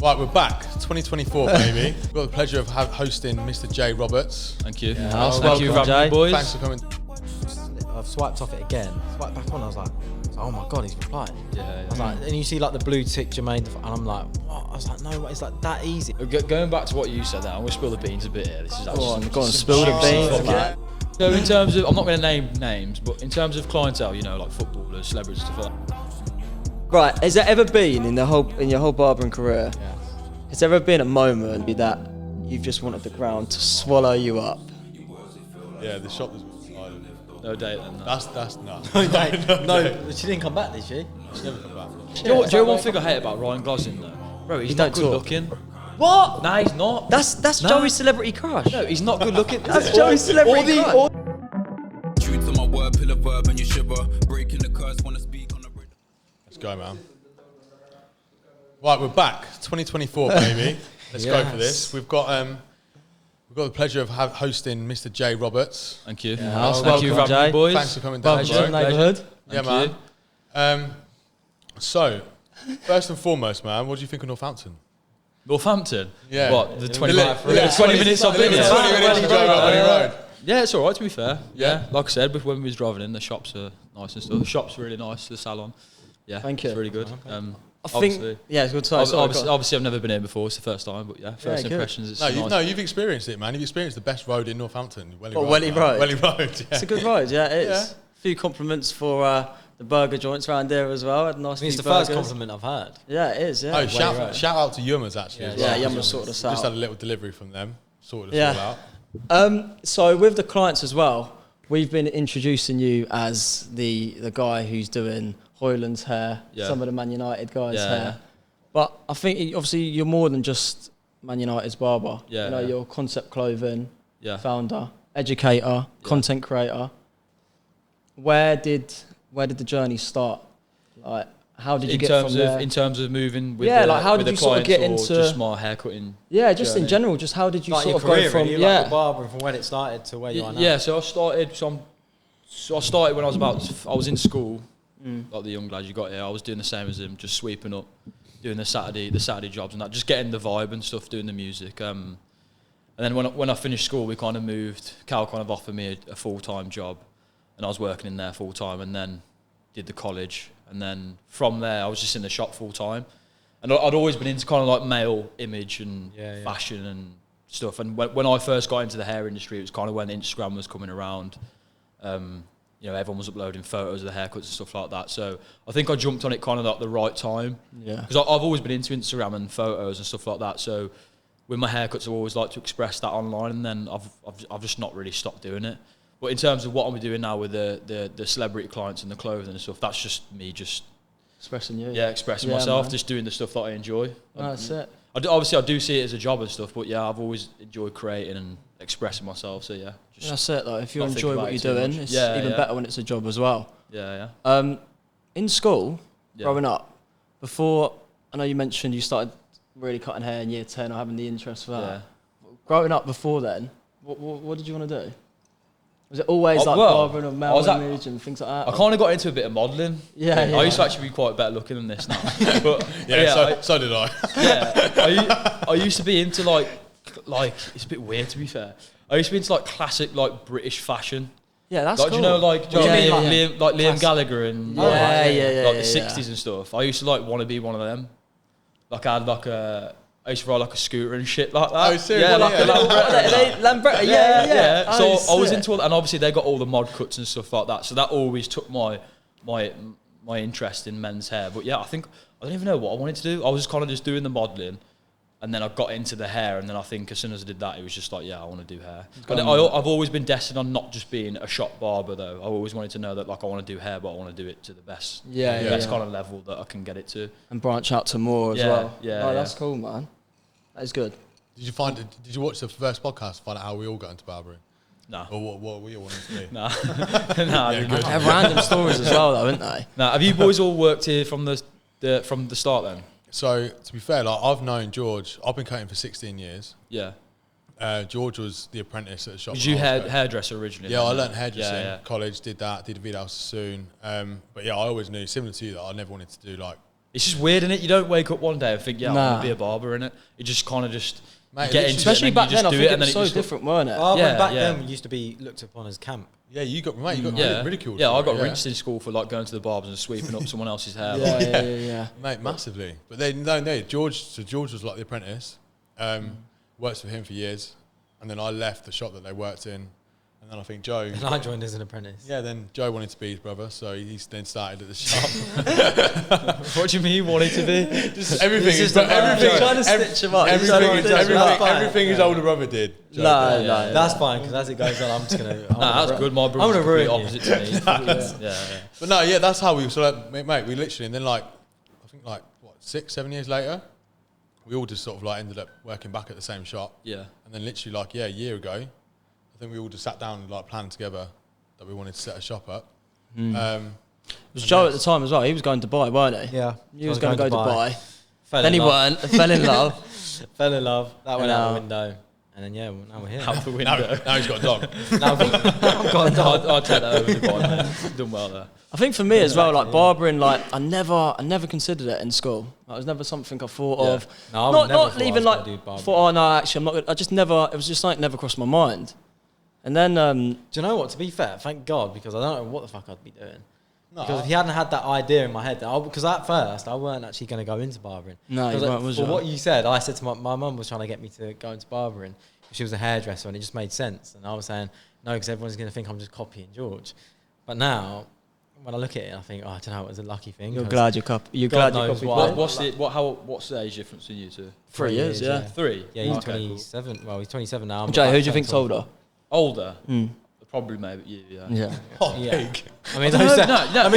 Right, we're back. 2024, baby. We've got the pleasure of hosting Mr. J Roberts. Thank you. Yeah, Thank you for having me, boys. Thanks for coming. I've swiped off it again. Swiped back on. I was like, oh my god, he's replying. Yeah. I was like, and you see like the blue tick, Jermaine, and I'm like, what? I was like, no, it's like that easy. Going back to what you said there, I'm going to spill the beans a bit here. This is actually Go on, spill the beans, man. So in terms of, I'm not going to name names, but in terms of clientele, you know, like footballers, celebrities, stuff like that. Right, has there ever been in your whole barbering career? Yeah. Has there ever been a moment that you've just wanted the ground to swallow you up? Yeah, the shop was silent. No date then. That's no. No, she didn't come back, did she? She's never come back. Do you know one thing I hate about Ryan Gosling though? Bro, he's not don't good talk. looking. What? Nah, he's not. That's No. Joey's celebrity crush. No, he's not good looking. That's Joey's celebrity crush. True to my word, pill a verb and you shiver. Breaking the curse, wanna speak on the rhythm. Let's go, man. Right, we're back. 2024, baby. Let's go for this. We've got the pleasure of hosting Mr. J Roberts. Thank you. Yeah, Thank you for having Jay. me, boys. Thanks for coming down, Barber, bro. Neighbourhood. Yeah, Thank man. So, first and foremost, man, what do you think of Northampton? Northampton? Yeah. What, the 20 Yeah, 20 minutes I've been here? 20 minutes you drove up Welly Road. Yeah, it's alright to be fair. Yeah. Yeah. Like I said, when we was driving in, the shops are nice and stuff. The shop's really nice, the salon. Yeah, Thank you. It's really good. I think, yeah, it's good to Obviously, I've never been here before. It's the first time, but yeah, first good. impressions. It's No, nice. you've experienced it, man. You've experienced the best road in Northampton, Welly What, Road. Welly man. Road? Welly Road, yeah. It's a good road, yeah, it is. Yeah. A few compliments for the burger joints around there as well. Had nice It's few the first burgers. compliment I've heard. Yeah, it is, yeah. Oh, shout out to Yummers, actually. Yeah, as well. Yeah, Yummers sorted us out. Just had a little delivery from them. Sorted us all out. So with the clients as well, we've been introducing you as the guy who's doing Hoyland's hair, Yeah. some of the Man United guys' Yeah, hair. yeah. But I think obviously you're more than just Man United's barber. Yeah, You know, yeah. you're Concept Clothing, Yeah. founder, educator, content creator. Where did the journey start? Like, how did you get from there? In terms of moving with Yeah, the, like, how with did the you sort of clients get or into- just my haircutting? Yeah, just in journey? general, just how did you Like sort your of career, go from really, like the barbering from when it started to where you are now. Yeah, so I started. So I started when I was in school, like the young lads you got here. I was doing the same as him, just sweeping up, doing the Saturday jobs and that, just getting the vibe and stuff, doing the music. And then when I finished school, we kind of moved. Cal kind of offered me a full-time job, and I was working in there full-time, and then did the college, and then from there I was just in the shop full-time. And I'd always been into kind of like male image and fashion and stuff. And when I first got into the hair industry, it was kind of when Instagram was coming around. You know, everyone was uploading photos of the haircuts and stuff like that. So I think I jumped on it kind of at the right time. Yeah. Because I've always been into Instagram and photos and stuff like that. So with my haircuts, I've always liked to express that online, and then I've just not really stopped doing it. But in terms of what I'm doing now with the celebrity clients and the clothing and stuff, that's just me expressing you? expressing Yeah, myself, man. just doing the stuff that I enjoy. No, that's it. Obviously, I do see it as a job and stuff, but yeah, I've always enjoyed creating and expressing myself. So yeah, just That's it though. If you not think enjoy about what it you're too doing, much. it's Yeah, even yeah. better when it's a job as well. yeah. In school, Yeah. growing up, before, I know you mentioned you started really cutting hair in year 10 or having the interest for that. Yeah. Growing up before then, what did you want to do? Was it always Oh, like well, barbering of male image and things like that? I kind of got into a bit of modelling. Yeah, yeah. I used to actually be quite better looking than this now. But So did I. I used to be into like it's a bit weird to be fair. I used to be into like classic like British fashion. Yeah, that's Like cool. do you know like do you know Yeah, what I mean? yeah. Liam Gallagher and Yeah, like, yeah, like yeah, the yeah. 60s and stuff. I used to like want to be one of them. Like I had like I used to ride like a scooter and shit like that. Oh, seriously? Yeah, like a Yeah. Lambretta. Lambretta, yeah. So Oh, I was sick. into all that, and obviously they got all the mod cuts and stuff like that. So that always took my interest in men's hair. But yeah, I don't even know what I wanted to do. I was kind of just doing the modelling, and then I got into the hair, and then I think as soon as I did that, it was just like, yeah, I want to do hair. But I've always been destined on not just being a shop barber though. I always wanted to know that like I want to do hair, but I want to do it to the best, best kind of level that I can get it to. And branch out to more as Yeah, well. yeah, Oh, that's yeah. cool, man. That is good. Did you watch the first podcast to find out how we all got into barbering? Nah. Or what we all wanted to do? Nah. Nah. Yeah, good. They have random stories as well, though, haven't they? Now, have you boys all worked here from the start then? So, to be fair, like I've known George. I've been cutting for 16 years. Yeah. George was the apprentice at the shop. Was you when I was going. hairdresser originally? Yeah, then? I learnt hairdressing. Yeah, yeah. College, did that, did a Vida House soon. But yeah, I always knew, similar to you, that I never wanted to do like It's just weird, innit? You don't wake up one day and think, yeah, I'm going to be a barber, innit? You just kind of just get into especially it. Back then, I think it was so just different, weren't it? Back then, we used to be looked upon as camp. Yeah, you got ridiculed. Yeah, I got rinsed in school for like going to the barbers and sweeping up someone else's hair. Yeah. Mate, massively. But then, no, George was like the apprentice. Worked with him for years. And then I left the shop that they worked in. And then I think Joe... And I joined as an apprentice. Yeah, then Joe wanted to be his brother, so he then started at the shop. What do you mean he wanted to be? Just everything his older brother did. No. That's fine, because as it goes on, I'm just going to... That's good. My brother's the opposite to me. But no, yeah, that's how we... So, like, mate, we literally... And then, like, I think, like, 6-7 years later, we all just sort of, like, ended up working back at the same shop. Yeah. And then literally, like, a year ago... I think we all just sat down and like planned together that we wanted to set a shop up. It was Joe at the time as well. He was going to Dubai, weren't he? Yeah. He was going to go to Dubai. Then he weren't. Fell in love. Fell in love. That went out the window. And then, now we're here. Out the window. Now he's got a dog. I'll take that over Dubai, man. Done well there. I think for me as well, like barbering, like I never considered it in school. It was never something I thought of. No, not even like thought. Oh no, actually, I'm not. I just never. It was just like never crossed my mind. And then, do you know what? To be fair, thank God, because I don't know what the fuck I'd be doing. No. Because if he hadn't had that idea in my head, because at first I weren't actually going to go into barbering. No, you weren't, was you? For what you said, I said to my mum was trying to get me to go into barbering. She was a hairdresser, and it just made sense. And I was saying no, because everyone's going to think I'm just copying George. But now, when I look at it, I think, I don't know, it was a lucky thing. You're glad you copied. What's the age difference between you two? 3 years, yeah. 3? Yeah, he's 27. Well, he's 27 now. Jay, who do you think's older? Older? Probably maybe you, yeah. Big. I mean,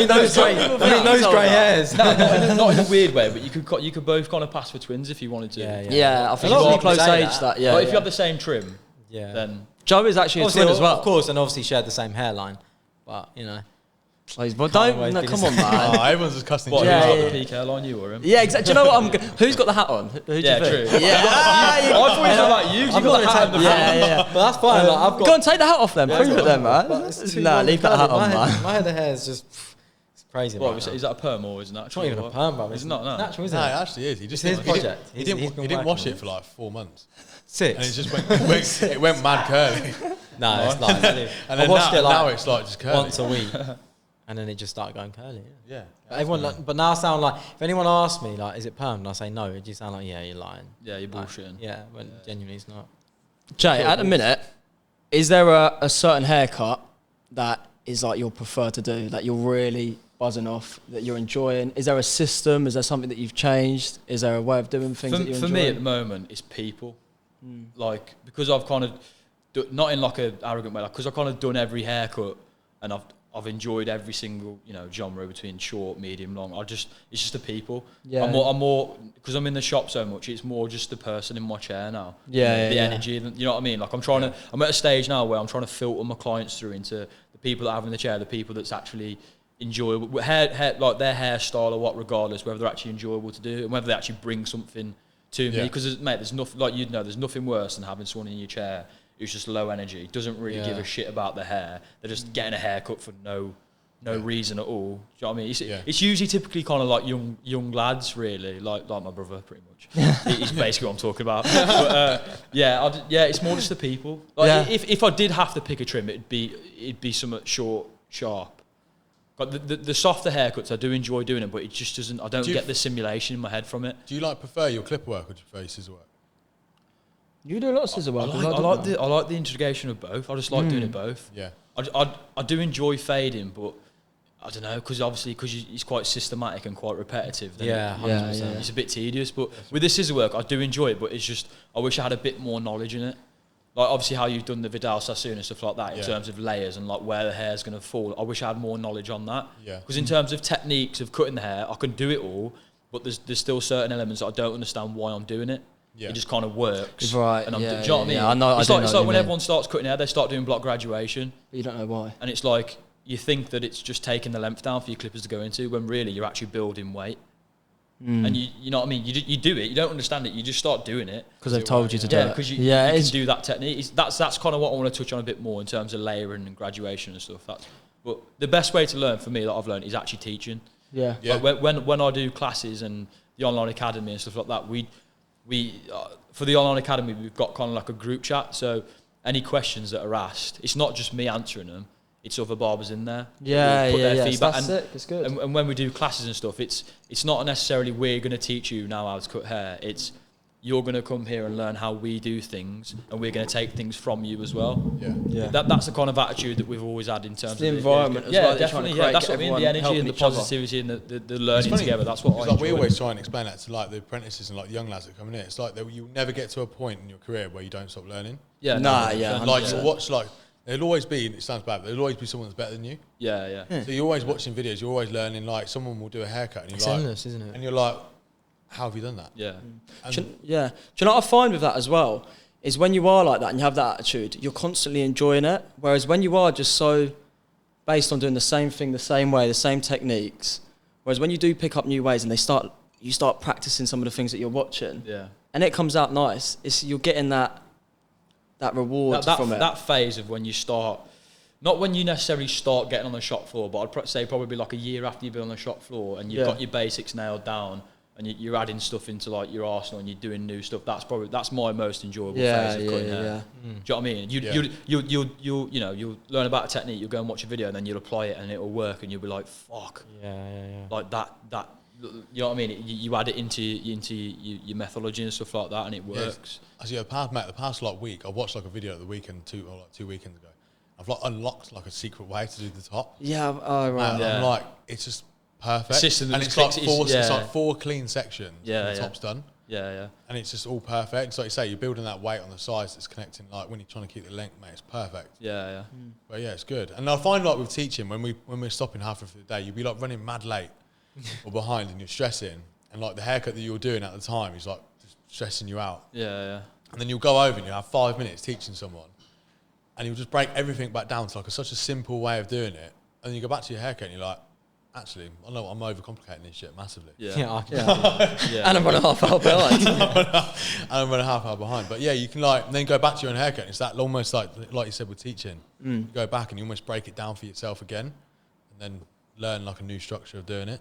those grey hairs. Not in a weird way, but you could both kind of pass for twins if you wanted to. Yeah, I think it's a close age that. Yeah. Like if you have the same trim, then Joe is actually a twin as well. Of course, and obviously shared the same hairline, but But don't, no, come on, man. Everyone's just cussing. What, the peak hairline, you or him? Yeah, exactly. Do you know what? Who's got the hat on? Who do you think? True. Yeah, I thought you were about you. You got the hat on. Yeah. But that's fine. I've got. Go and take the hat off then. Prove it then, man. Nah, leave that hat on, man. My head of hair is just it's crazy. What is that a perm or is it natural? It's not even a perm, bro. It's not. No. Natural, isn't it? No, it actually is. He just his project. He didn't wash it for like 4 months. 6. And it just went mad curly. No, it's like. And then now it's like just curly once a week. And then it just started going curly. Yeah. But now I sound like, if anyone asks me, like, is it perm? And I say no, it just sound like, yeah, you're lying. Yeah, you're bullshitting. Yeah, but genuinely it's not. Jay, at the minute, is there a certain haircut that is like you'll prefer to do, that you're really buzzing off, that you're enjoying? Is there a system? Is there something that you've changed? Is there a way of doing things that you're enjoying? For me at the moment, it's people. Like, because I've kind of, not in like a arrogant way, like, because I've kind of done every haircut and I've enjoyed every single, genre between short, medium, long. It's just the people. Yeah. I'm more because I'm in the shop so much. It's more just the person in my chair now. Yeah. The energy. You know what I mean? Like I'm at a stage now where I'm trying to filter my clients through into the people that I have in the chair, the people that's actually enjoyable, hair like their hairstyle or what, regardless, whether they're actually enjoyable to do and whether they actually bring something to me. Because mate, there's nothing like there's nothing worse than having someone in your chair who's just low energy, doesn't really give a shit about the hair. They're just getting a haircut for no reason at all. Do you know what I mean? It's usually typically kind of like young lads, really, like my brother, pretty much. He's basically what I'm talking about. But it's more just the people. Like if I did have to pick a trim, it'd be somewhat short, sharp. But the softer haircuts, I do enjoy doing it, but it just doesn't. I don't get the simulation in my head from it. Do you prefer your clipper work or do you prefer your scissor work? You do a lot of scissor work. I like the integration of both. I just like doing it both. Yeah. I do enjoy fading, but I don't know, because it's quite systematic and quite repetitive. Yeah, 100%. It's a bit tedious, but with the scissor work, I do enjoy it, but it's just, I wish I had a bit more knowledge in it. Like, obviously, how you've done the Vidal Sassoon and stuff like that in terms of layers and like where the hair's going to fall. I wish I had more knowledge on that. Yeah. Because in terms of techniques of cutting the hair, I can do it all, but there's still certain elements that I don't understand why I'm doing it. Yeah. It just kind of works. Right. And do you know what I mean? Yeah, I know. It's like when everyone starts cutting hair, they start doing block graduation. But you don't know why. And it's like, you think that it's just taking the length down for your clippers to go into, when really you're actually building weight. And you know what I mean? You do it, you don't understand it, you just start doing it. Because they've told you to do it. Yeah, because you can do that technique. That's kind of what I want to touch on a bit more in terms of layering and graduation and stuff. But the best way to learn for me that I've learned is actually teaching. Yeah. Yeah. Like when I do classes and the online academy and stuff like that, we for the online academy we've got kind of like a group chat. So any questions that are asked, it's not just me answering them. It's other barbers in there. Yeah, Who put their yeah. feedback. That's and, sick. It's good. And when we do classes and stuff, it's not necessarily we're going to teach you now how to cut hair. It's you're going to come here and learn how we do things, and we're going to take things from you as well. Yeah. Yeah. That's the kind of attitude that we've always had in terms It's the of environment as yeah, well that you're trying to definitely. create, That's get what I mean. The everyone energy helping and the each other. positivity and the It's learning funny, together. That's what I it's like we enjoy. always try and explain that to like the apprentices and like the young lads that come in here. It's like that you'll never get to a point in your career where you don't stop learning. Yeah, Nah, yeah, Like 100%. you'll watch like there'll always be. It sounds bad, but there'll always be someone that's better than you. Yeah. So you're always watching videos. You're always learning. Like someone will do a haircut, and It's you're like, endless, isn't it? and you're like, how have you done that? Yeah. And Do you know what I find with that as well? Is when you are like that and you have that attitude, you're constantly enjoying it. Whereas when you are just so based on doing the same thing the same way, the same techniques, whereas when you do pick up new ways and you start practicing some of the things that you're watching, Yeah. and it comes out nice, you're getting that reward from it. That phase of when you start, not when you necessarily start getting on the shop floor, but I'd say probably like a year after you've been on the shop floor and you've got your basics nailed down and you're adding stuff into like your arsenal and you're doing new stuff. That's my most enjoyable phase of cutting hair. yeah. Do you know what I mean? You'll learn about a technique, you'll go and watch a video and then you'll apply it and it'll work and you'll be like, fuck. Yeah. Like that, you know what I mean? You add it into your methodology and stuff like that and it works. As the past like week, I watched like a video at the weekend 2 weekends ago. I've like unlocked like a secret way to do the top. Yeah, oh, right. And I'm like, it's just perfect. System that and just it's like clicks, it's like 4 clean sections. Yeah, and the yeah. top's done. Yeah. And it's just all perfect. It's like you say, you're building that weight on the sides that's connecting. Like when you're trying to keep the length, mate, it's perfect. Yeah. But yeah, it's good. And I find like with teaching, when we're stopping halfway through the day, you'll be like running mad late or behind, and you're stressing. And like the haircut that you're doing at the time is like just stressing you out. Yeah. And then you'll go over and you'll have 5 minutes teaching someone, and you'll just break everything back down to like such a simple way of doing it. And then you go back to your haircut and you're like, actually, I know I'm overcomplicating this shit massively. Yeah, I can Yeah. And I'm running half hour behind. And I'm running half hour behind. But yeah, you can like then go back to your own haircut. It's that almost like you said with teaching. You go back and you almost break it down for yourself again, and then learn like a new structure of doing it.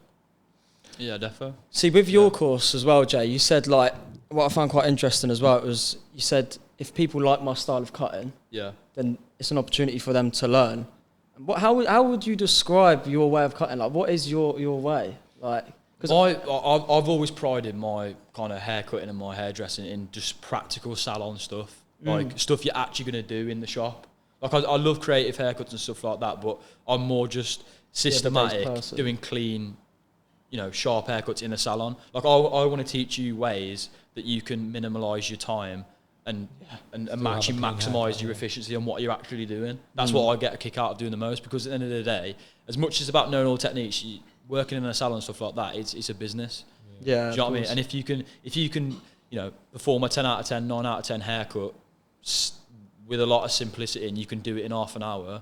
Yeah, defo. See, with your course as well, Jay, you said like, what I found quite interesting as well was you said if people like my style of cutting, Yeah. then it's an opportunity for them to learn. How would you describe your way of cutting? Like, what is your way? Like, because I've always prided my kind of haircutting and my hairdressing in just practical salon stuff, like stuff you're actually going to do in the shop. Like I love creative haircuts and stuff like that, but I'm more just systematic, person. doing clean, sharp haircuts in a salon. Like I want to teach you ways that you can minimalise your time and actually maximise your efficiency on what you're actually doing. That's what I get a kick out of doing the most, because at the end of the day, as much as it's about knowing all techniques, working in a salon and stuff like that, it's a business. yeah, Do you know what I mean? And if you can, perform a 10 out of 10, 9 out of 10 haircut with a lot of simplicity, and you can do it in half an hour,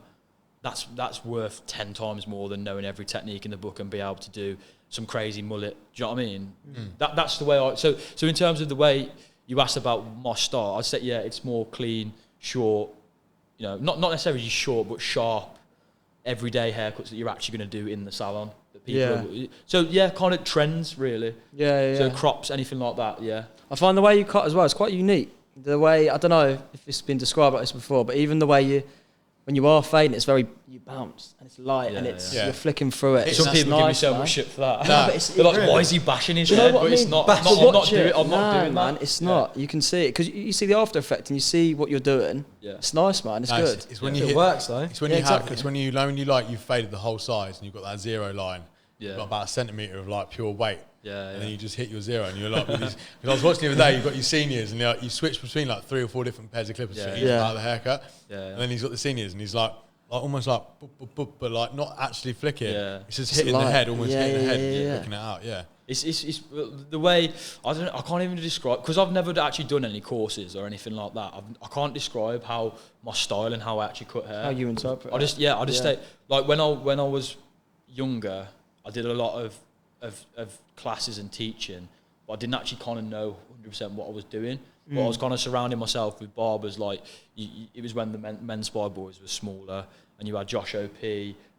that's worth 10 times more than knowing every technique in the book and be able to do some crazy mullet. Do you know what I mean? That's the way so in terms of the way you asked about my style, I'd say, yeah, it's more clean, short, not necessarily short, but sharp, everyday haircuts that you're actually going to do in the salon. That people so, yeah, kind of trends, really. Yeah. So crops, anything like that, yeah. I find the way you cut as well, it's quite unique. The way, I don't know if it's been described like this before, but even the way when you are fading, it's you bounce and it's light and you're flicking through it. It's Some nice, people give me so much shit for that. Nah. They're like, why is he bashing his Do you know head? what But I it's mean? not. But I'm not doing man, that. it's not. You can see it because you see the after effect and you see what you're doing. Yeah. It's nice, man. It's good. It's when It works though. It's when Yeah, you have. exactly. It's when you've faded the whole size and you've got that zero line. Yeah. You've got about a centimetre of like pure weight. Yeah, And then you just hit your zero, and you're like, because I was watching the other day, you've got your seniors, and you switch between like 3 or 4 different pairs of clippers for each part of the haircut. Yeah. And then he's got the seniors, and he's like almost like, boop, boop, boop, but like not actually flicking. Yeah. It's just hitting the head, almost hitting the head, yeah. flicking it out. Yeah. It's the way, I can't even describe, because I've never actually done any courses or anything like that. I can't describe how my style and how I actually cut hair. How you interpret I just stay, like when I was younger, I did a lot of classes and teaching, but I didn't actually kind of know 100% what I was doing. But I was kind of surrounding myself with barbers. Like it was when the men's spy boys were smaller. and you had Josh OP,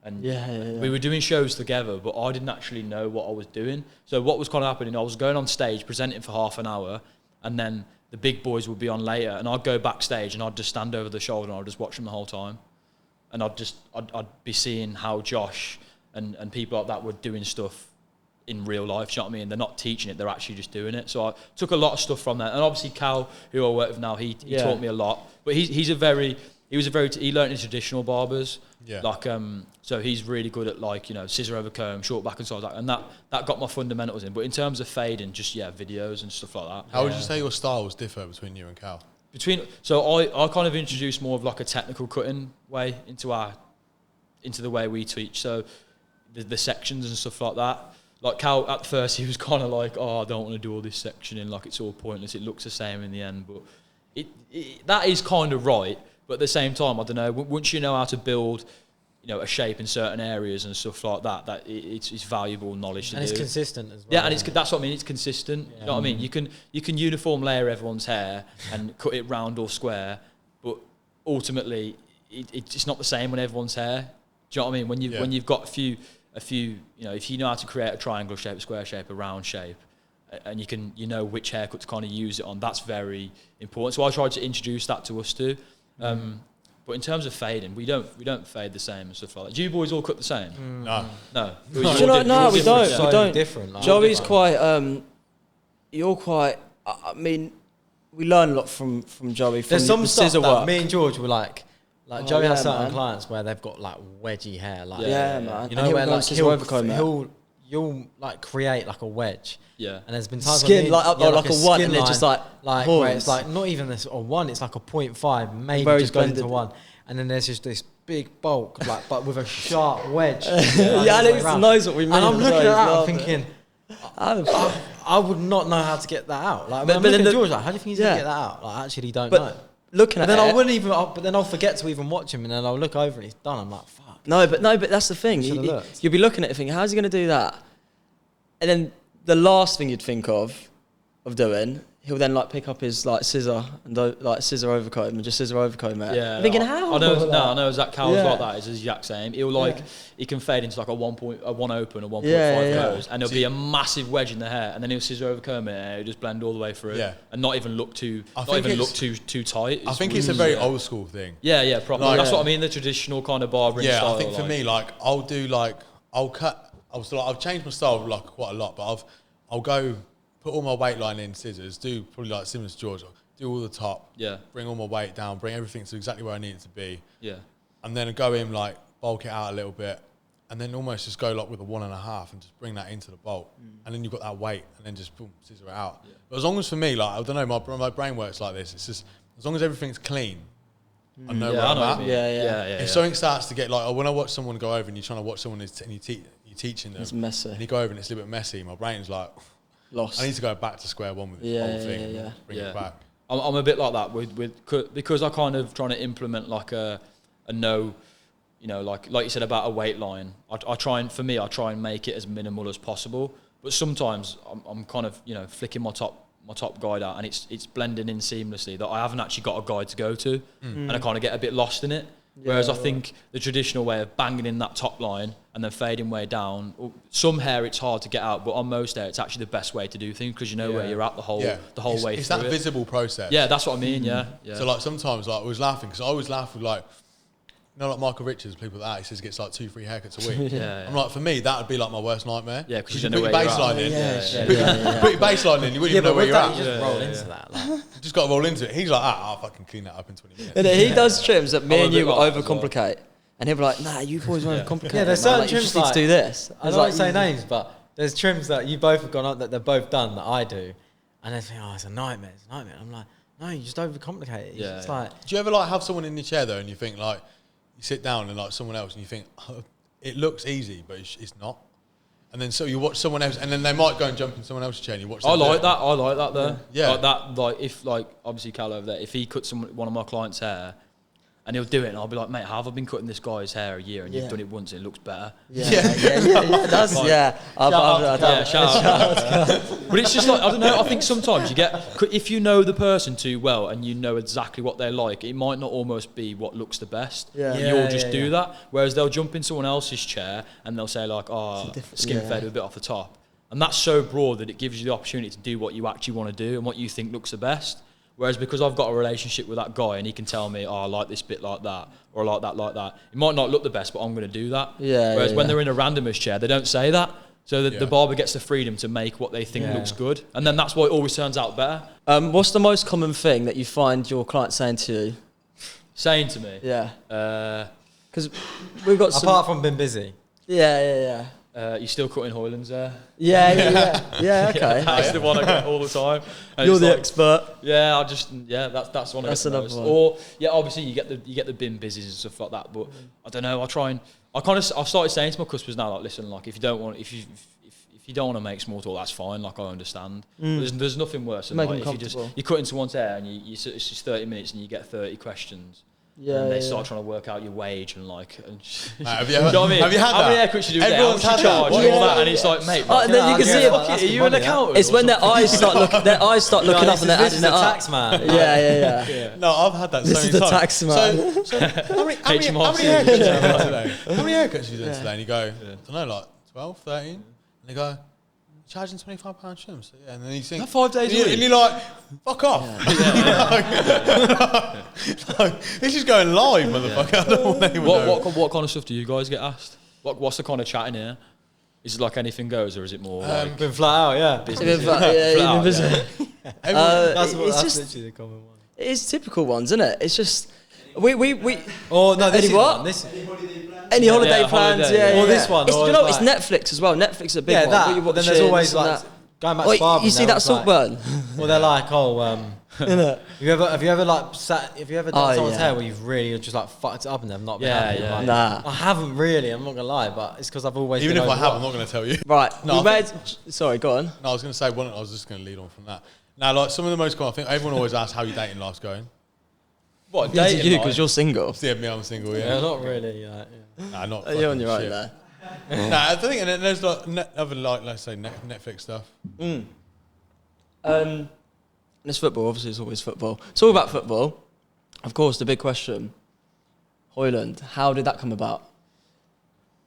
and Yeah. we were doing shows together, but I didn't actually know what I was doing. So what was kind of happening, I was going on stage, presenting for half an hour, and then the big boys would be on later, and I'd go backstage and I'd just stand over the shoulder and I'd just watch them the whole time. And I'd be seeing how Josh and people like that were doing stuff in real life, you know what I mean? They're not teaching it, they're actually just doing it. So I took a lot of stuff from that. And obviously Cal, who I work with now, he taught me a lot. But he learned in traditional barbers. Yeah. Like, so he's really good at, like, you know, scissor over comb, short back and sides, like, and that got my fundamentals in. But in terms of fading, just, videos and stuff like that. How would you say your styles differ between you and Cal? So I kind of introduced more of like a technical cutting way into the way we teach. So the sections and stuff like that. Like Cal, at first, he was kind of like, oh, I don't want to do all this sectioning, like it's all pointless, it looks the same in the end. But that is kind of right. But at the same time, I don't know, once you know how to build, you know, a shape in certain areas and stuff like that, it's valuable knowledge to do. And it's consistent as well. Yeah, and that's what I mean, it's consistent. You know what I mean? You can uniform layer everyone's hair and cut it round or square, but ultimately, it's not the same on everyone's hair. Do you know what I mean? When you've got a few, you know, if you know how to create a triangle shape, a square shape, a round shape, and you know which haircut to kind of use it on, that's very important. So I tried to introduce that to us too. But in terms of fading, we don't fade the same and stuff like that. Do you boys all cut the same? No. No. Do you know, no, we don't. So We don't. different. Like, Joey's quite. You're quite. I mean, we learn a lot from Joey. From There's some the stuff scissor that work. me and George were like Joey yeah, has certain man. clients where they've got like wedgy hair. Like, Yeah, man. You know And he'll where go like and scissor overcomb it. you'll like create like a wedge. Yeah. And there's been times Skin, when like up there, like a one, skin and it's just like where horns. it's like not even this or one, it's like a 0.5, maybe Very just goes blended. into one. And then there's just this big bulk, like, but with a sharp wedge. Yeah, Alex knows what we mean. And I'm as looking at well, that, he's I'm laughing. thinking, I would not know how to get that out. Like, But I'm then looking the- at George like, how do you think he's yeah. gonna get that out? Like, I actually don't know. But looking But at then I it, wouldn't even. But then I'll forget to even watch him, and then I'll look over and he's done. I'm like, fuck. No, but that's the thing. Should've looked. You'll be looking at it thinking, how's he going to do that? And then the last thing you'd think of doing, he'll then like pick up his like scissor and like scissor overcomb and just scissor overcomb it. Yeah. I'm thinking, how? I know Zach Cal's Yeah. like that. It's the exact same. He'll like he can fade into like a 1 open, a 1.5 Yeah. close, and there'll be a massive wedge in the hair, and then he'll scissor overcomb it, and it'll just blend all the way through, and not even look too too tight. I think it's a very old school thing. Yeah, probably. Like- That's what I mean. The traditional kind of barbering style. I think for me, like I'll change my style like quite a lot, but I'll go put all my weight line in scissors, do probably like similar to George, do all the top, bring all my weight down, bring everything to exactly where I need it to be, and then go in like bulk it out a little bit, and then almost just go like with a 1.5 and just bring that into the bulk, and then you've got that weight, and then just boom, scissor it out. But as long as for me, like I don't know, my brain works like this. It's just as long as everything's clean, I know where I'm at. If something starts to get like, when I watch someone go over and you're trying to watch someone and you're teaching them, It's messy. and you go over and it's a little bit messy, my brain's like, Lost. I need to go back to square one with the whole thing, and bring it back. I'm a bit like that because I kind of trying to implement like a no, you know, like you said about a weight line. I try and make it as minimal as possible. But sometimes I'm kind of, you know, flicking my top guide out, and it's blending in seamlessly that I haven't actually got a guide to go to, and I kind of get a bit lost in it. Whereas I think the traditional way of banging in that top line and then fading way down, some hair it's hard to get out, but on most hair it's actually the best way to do things because you know where you're at the whole way It's through that it. visible process. Yeah, that's what I mean. Yeah. So like sometimes like I was laughing because I always laugh with like, you know, like Michael Richards, people like that, he says he gets like 2-3 haircuts a week. I'm like, for me, that would be like my worst nightmare. Yeah, because you you don't know put where your you're baseline at. in. Put your baseline in, you wouldn't even know where you're at. You just roll into that. Like. You just got to roll into it. He's like, I'll fucking clean that up in 20 minutes. And he does trims that me I'm a and you bit like that as overcomplicate. And he'll be like, nah, you boys won't complicate. Yeah, there's man. certain Like, you trims just need to do this. I don't want to say names, but there's trims that you both have gone up that they're both done that I do, and they think, oh, it's a nightmare. I'm like, no, you just overcomplicate it. It's like, do you ever like have someone in your chair though, and you think like, you sit down and like someone else, and you think, oh, it looks easy, but it's not. And then so you watch someone else, and then they might go and jump in someone else's chair, and you watch. I them do like it. that. I like that though. Yeah. Like that. Like if like obviously Cal over there, if he cuts one of my clients' hair, And he'll do it, and I'll be like, mate, how have I been cutting this guy's hair a year, and you've done it once, and it looks better? That's Shout out. But it's just like, I don't know, I think sometimes you get, if you know the person too well and you know exactly what they're like, it might not almost be what looks the best. You'll just do that. Whereas they'll jump in someone else's chair and they'll say like, skin fade a bit off the top. And that's so broad that it gives you the opportunity to do what you actually want to do and what you think looks the best. Whereas because I've got a relationship with that guy and he can tell me, I like this bit like that, or I like that. It might not look the best, but I'm going to do that. Whereas when they're in a randomer's chair, they don't say that. So the barber gets the freedom to make what they think looks good. And then that's why it always turns out better. What's the most common thing that you find your clients saying to you? Saying to me? Yeah. Because we've got some... Apart from being busy. Yeah. You still cutting Hoylands there? Yeah, okay. That's the one I get all the time. And You're the expert. Yeah, that's one of That's the another most. one. Or obviously you get the bin busies and stuff like that. But I don't know. I've started saying to my customers now, like, listen, like if you don't want to make small talk, that's fine. Like I understand. There's nothing worse than like, if you're cutting someone's hair and it's just 30 minutes and you get 30 questions. And they start trying to work out your wage and like. Have you you know what I mean? Have you had How that? many haircuts you do there? How much you charge and all that? And it's like, mate. Then you can see it. Are you an accountant? It's when their eyes start looking. Their eyes start looking up and they're adding it up. Tax man. Yeah. No, I've had that. This is the tax man. So how many haircuts have you done today? How many haircuts have you done today? And you go, I don't know, like 12, 13. And they go, charging £25 trim. So and then you think, That 5 days a week? and you're like, fuck off. This is going live, motherfucker. I don't want anyone to know. What kind of stuff do you guys get asked? What's the kind of chat in here? Is it like anything goes, or is it more like Been flat out, yeah. That's Literally the common one. It's typical ones, isn't it? It's just we. Oh no, this Any is what? one. This Any holiday plans? holiday, Or this one, It's, or you know, like- it's Netflix as well. Netflix is a big yeah, one. that. What you But then watching, there's always this and like that. going back to Barber. You see that salt burn? Well, they're like, have you ever like done someone's hair where you've really just like fucked it up and they've not been happy? Yeah. Like, Nah. I haven't really. I'm not gonna lie, but it's because I've always Even been if I have, I'm overworked. not going to tell you. Right. No, we I made. Sorry, go on. No, I was going to say one. I was just going to lead on from that. Now, like some of the most common, I think everyone always asks how your dating life's going. what Yeah, dating to you life? because you're single. See, me, I'm single. Yeah, Yeah, not really. Yeah. nah, not. You're on fucking your own shit. there. Nah, I think, and then there's like other like, let's say Netflix stuff. It's football. Obviously, it's always football. It's all about football. Of course, the big question. Hoyland, how did that come about?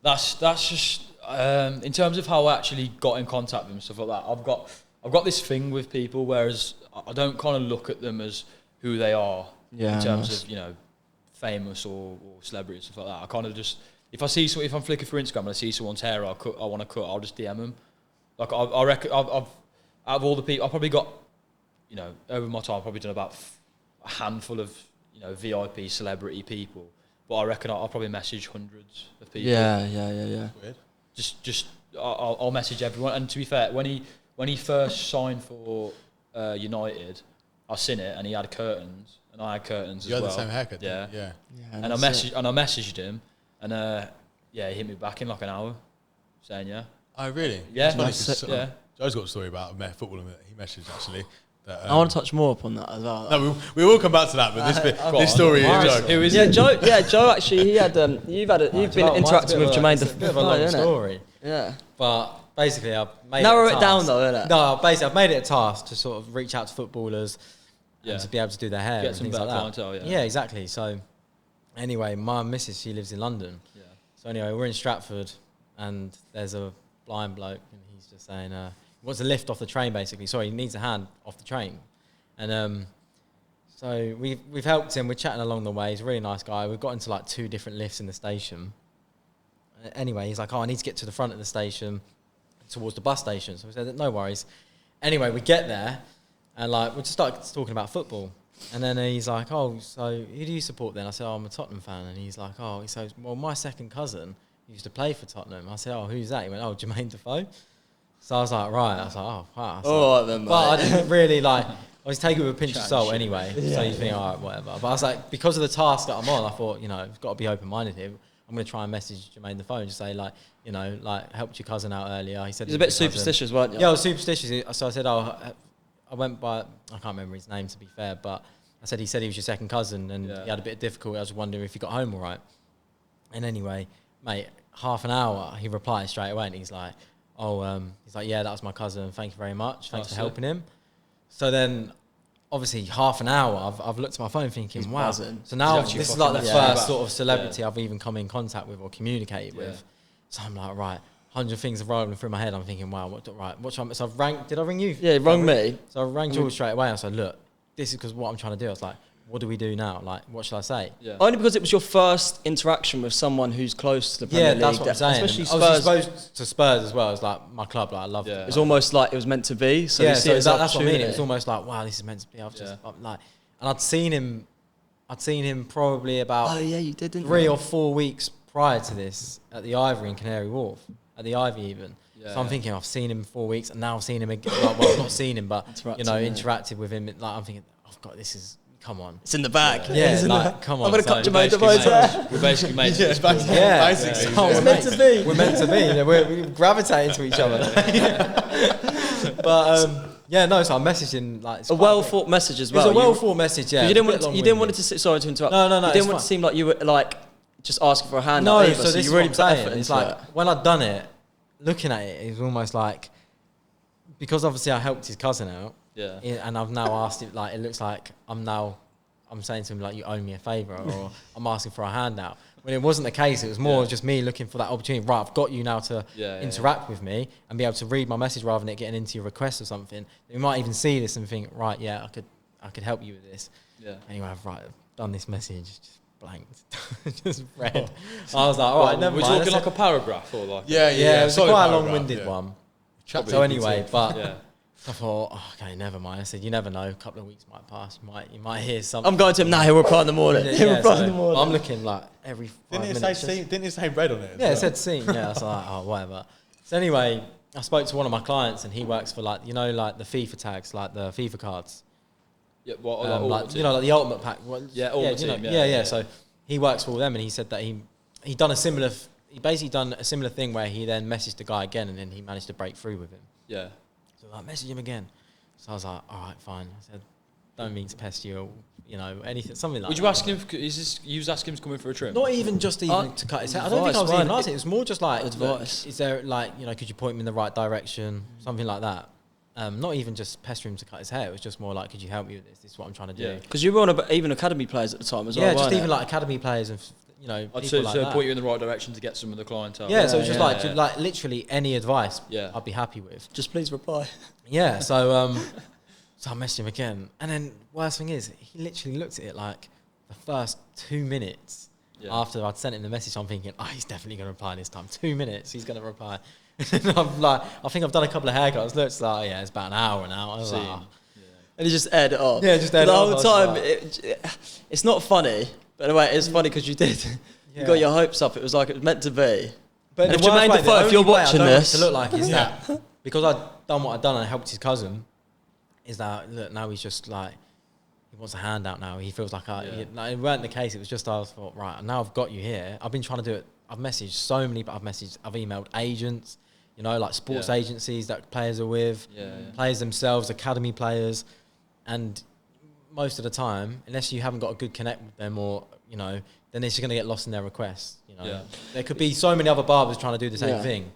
That's just in terms of how I actually got in contact with them and stuff like that. I've got this thing with people, whereas I don't kind of look at them as who they are in terms of famous or celebrity and stuff like that. I kind of just if I'm flicking through Instagram and I see someone's hair I want to cut, I'll just DM them. Like I reckon I've out of all the people I've probably got over my time I've probably done about a handful of VIP celebrity people. But I reckon I'll probably message hundreds of people. Yeah. Weird. Just I'll message everyone. And to be fair, when he first signed for United, I seen it and he had curtains and I had curtains You as had well. the same haircut. Yeah. Yeah. And I messaged him and he hit me back in like an hour, saying yeah. Oh really? Yeah. It's funny That's 'cause, it, yeah. Joe's got a story about a footballer that he messaged actually. That, I want to touch more upon that as well. No, we will come back to that, but this story is Joe. Who is Yeah, it? Joe. Actually, he had. You've been interacting with Jermaine. It's a bit of a long story. Yeah. But basically, I've made Narrow it a it down task. though, innit? No, basically, I've made it a task to sort of reach out to footballers Yeah. and to be able to do their hair Get and some things better like that. clientele, yeah. Yeah, exactly. So, anyway, my missus, she lives in London. Yeah. So anyway, we're in Stratford, and there's a blind bloke, and he's just saying, he wants a lift off the train, basically. Sorry, he needs a hand off the train. And so we've helped him. We're chatting along the way. He's a really nice guy. We've got into like 2 different lifts in the station. Anyway, he's like, I need to get to the front of the station towards the bus station. So we said, no worries. Anyway, we get there, and like we just started talking about football. And then he's like, oh, so who do you support then? I said, oh, I'm a Tottenham fan. And he's like, oh, he says, well, my second cousin used to play for Tottenham. I said, oh, who's that? He went, oh, Jermaine Defoe. So I was like, right. I was like, oh, wow. All right then, mate. But I didn't really like. I was taking it with a pinch of salt anyway. So you think, all right, whatever. But I was like, because of the task that I'm on, I thought, I've got to be open-minded here. I'm going to try and message Jermaine Defoe and just say, like, helped your cousin out earlier. He said He's a bit superstitious, weren't you? Yeah, I was superstitious. So I said, I went by, I can't remember his name to be fair, but I said, he said he was your second cousin and Yeah. he had a bit of difficulty. I was wondering if he got home all right. And anyway, mate, half an hour, he replied straight away and he's like, he's like, yeah, that was my cousin. Thank you very much. Thanks for helping him. So then, obviously, half an hour, I've looked at my phone thinking, He's wow. buzzing. So now He's this is actually like the fucking first back. sort of celebrity I've even come in contact with or communicated Yeah. with. So I'm like, right, 100 things are rolling through my head. I'm thinking, wow, what should I, so I've rang, did I ring you? Yeah, he rang me. So I rang George straight away. I said, look, this is because what I'm trying to do. I was like, what do we do now? Like, what should I say? Yeah. Only because it was your first interaction with someone who's close to the Premier Yeah, League. that's what I'm saying. Especially And I was Spurs. exposed to Spurs as well. It's like my club. Like, I love Yeah. it. It's almost like it was meant to be. So Yeah, you see so it as that's what I mean. It opportunity. was almost like, wow, this is meant to be. I've just Yeah. I'm like, and I'd seen him probably about Oh yeah, you did, didn't 3 you? or 4 weeks prior to this at the Ivory in Canary Wharf, at the Ivy even. Yeah, So I'm thinking I've seen him 4 weeks, and now I've seen him again. Like, well, I've not seen him, but interacted with him. Like I'm thinking, I've got this is come on. It's in the bag. Yeah, It's in the like bag. come on. I'm gonna so cut your mate. We're basically mates. Yeah, it's basically. Yeah, basically. so It's we're meant mates. to be. We're meant to be. You know, we gravitate to each other. But yeah, no. So I messaged him like it's A quite well thought message as well. It was a well thought message. Yeah, You It didn't was a want bit it to, you didn't want long-winded. it to. Sorry to interrupt. No, You didn't it's want it to fine. seem like you were like just asking for a hand. No, either, so so this you is really what put I'm effort saying. It's into like it. when I'd done it, looking at it, it was almost like because obviously I helped his cousin out, Yeah. and I've now asked it. Like it looks like I'm saying to him like you owe me a favour, or I'm asking for a handout. When it wasn't the case, it was more just me looking for that opportunity. Right, I've got you now to interact with me and be able to read my message rather than it getting into your request or something. You might even see this and think, right, yeah, I could help you with this. Yeah. Anyway, I've done this message, just blanked, just read. I was like, all right, never We're mind. talking like a paragraph or like. Yeah, Yeah, it was solid quite a paragraph, long-winded yeah. one. Chapter So EPT. anyway, but Yeah. I thought, okay, never mind. I said, you never know. A couple of weeks might pass. You might hear something. I'm going to him now. He'll reply in the morning. Yeah, He'll reply so in the morning. I'm looking like every 5 Didn't it minutes. say just- didn't it say red on it? as Yeah, well? it said scene. Yeah, I was like, oh, whatever. So anyway, I spoke to one of my clients, and he works for like like the FIFA tags, like the FIFA cards. Yeah. What? Like like the Ultimate Pack. Yeah, Ultimate Team, yeah, yeah. So he works for all them, and he said that he done a similar. He basically done a similar thing where he then messaged the guy again, and then he managed to break through with him. Yeah. So like message him again. So I was like, all right, fine. I said, don't mean to pest you, or, anything, something like. Would that. you ask him? You was asking him to come in for a trim? Not even just to cut his hair. I don't think I was Advice, even right. asking. It was more just like Advice. look, is there like could you point me in the right direction, something like that. Not even just pestering him to cut his hair. It was just more like, could you help me with this? This is what I'm trying to do. Yeah. Because you were on even academy players at the time as well. Yeah, just weren't even it? like academy players and I'd people say like so that. point you in the right direction to get some of the clientele. Yeah, so it's just yeah, like literally any advice. Yeah. I'd be happy with. Just please reply. Yeah, so so I messaged him again, and then worst thing is he literally looked at it like the first 2 minutes after I'd sent him the message. I'm thinking, oh, he's definitely going to reply this time. 2 minutes, he's going to reply. And I'm like, I think I've done a couple of haircuts. Looks like it's about an hour now. I was like, oh. And he just aired it off. Yeah, just aired the it whole off, I time. was It's not funny, but in a way, it's funny because you did. Yeah. You got your hopes up. It was like it was meant to be. But And the if Jermaine worst way, Defoe, the if you're only way I watching don't want it this- to look like is that because I'd done what I'd done and helped his cousin, is that look now he's just like he wants a handout now. He feels like it weren't the case. It was just I thought right now I've got you here. I've been trying to do it. I've messaged so many, but I've emailed agents, like sports agencies that players are with, players themselves, academy players, and most of the time, unless you haven't got a good connect with them or then it's going to get lost in their requests. There could be so many other barbers trying to do the same thing.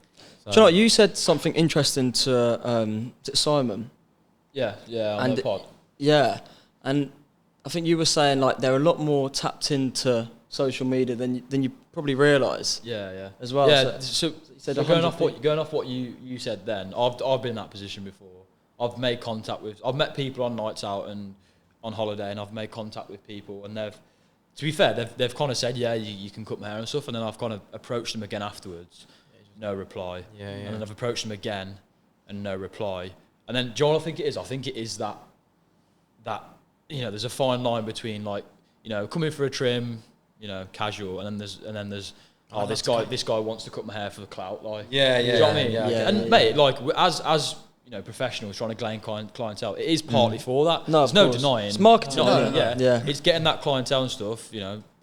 So. Do you know what? You said something interesting to Simon. Yeah, on And the pod. Yeah, and I think you were saying like they're a lot more tapped into social media than you probably realise. Yeah. As well. Yeah. So So, said going 100 off what you said then, I've been in that position before. I've made contact with. I've met people on nights out and on holiday, and I've made contact with people, and to be fair, they've kind of said, yeah, you can cut my hair and stuff, and then I've kind of approached them again afterwards, no reply. Yeah. And then I've approached them again, and no reply. And then, John, I think it is that there's a fine line between like, come in for a trim, casual, and then there's this guy wants to cut my hair for the clout, like. Yeah. Do you know what I mean? Yeah. And mate, like as professionals trying to gain clientele, it is partly for that. No, There's of no course. denying. It's marketing, No, isn't it? yeah. Yeah. It's getting that clientele and stuff.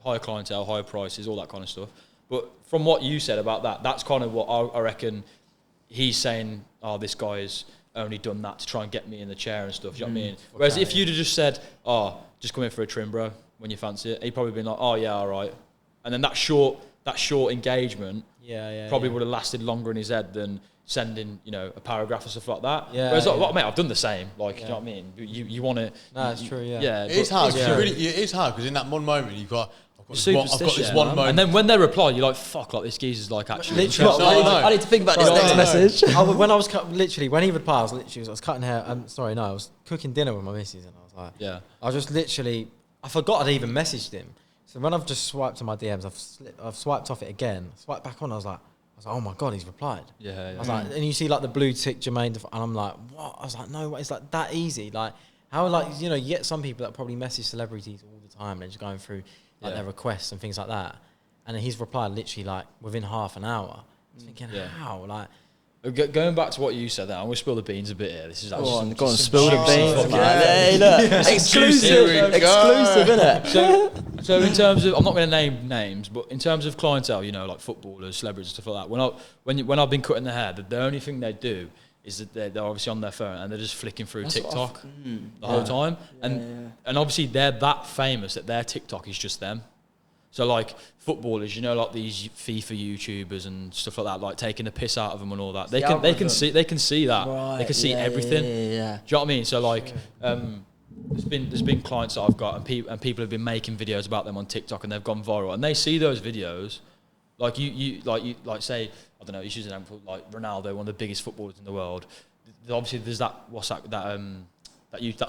Higher clientele, higher prices, all that kind of stuff. But from what you said about that, that's kind of what I reckon he's saying. Oh, this guy is only done that to try and get me in the chair and stuff. You know what I mean? Whereas if you'd have just said, "Oh, just come in for a trim, bro," when you fancy it, he'd probably been like, "Oh yeah, all right," and then that short engagement probably would have lasted longer in his head than sending, you know, a paragraph or stuff like that. Whereas, like, mate, I've done the same. Like, you know what I mean? You want to. No, it's true. Yeah. Yeah, It is hard. It is hard because in that one moment I've got this one moment. And then when they reply, you're like, "Fuck!" Like this geezer's like actually. Literally, I need to think about this next message. When I was when he replied, I was cutting hair. I was cooking dinner with my missus, and I was like, I was just literally, I forgot I'd even messaged him. So when I've just swiped on my DMs, I've swiped off it again, swiped back on. I was like, oh my God, he's replied. I was like, and you see like the blue tick Jermaine, and I'm like, what? I was like, no, it's like that easy. Like how, like, you know, you get some people that probably message celebrities all the time. They're just going through like their requests and things like that. And then he's replied literally like within half an hour. I was thinking, how? Like, going back to what you said there, I'm going to spill the beans a bit here. This is actually go on, spill the beans, man. Hey, look, exclusive, innit? So in terms of, I'm not going to name names, but in terms of clientele, you know, like footballers, celebrities, stuff like that. When I've been cutting their hair, the only thing they do is that they're obviously on their phone and they're just flicking through TikTok the whole time, and obviously they're that famous that their TikTok is just them. So like footballers, you know, like these FIFA YouTubers and stuff like that, like taking the piss out of them and all that. They can see that. Right, they can see everything. Do you know what I mean? So like, there's been clients that I've got and people have been making videos about them on TikTok and they've gone viral and they see those videos. Like you say, I don't know, you use an example like Ronaldo, one of the biggest footballers in the world. Obviously, there's that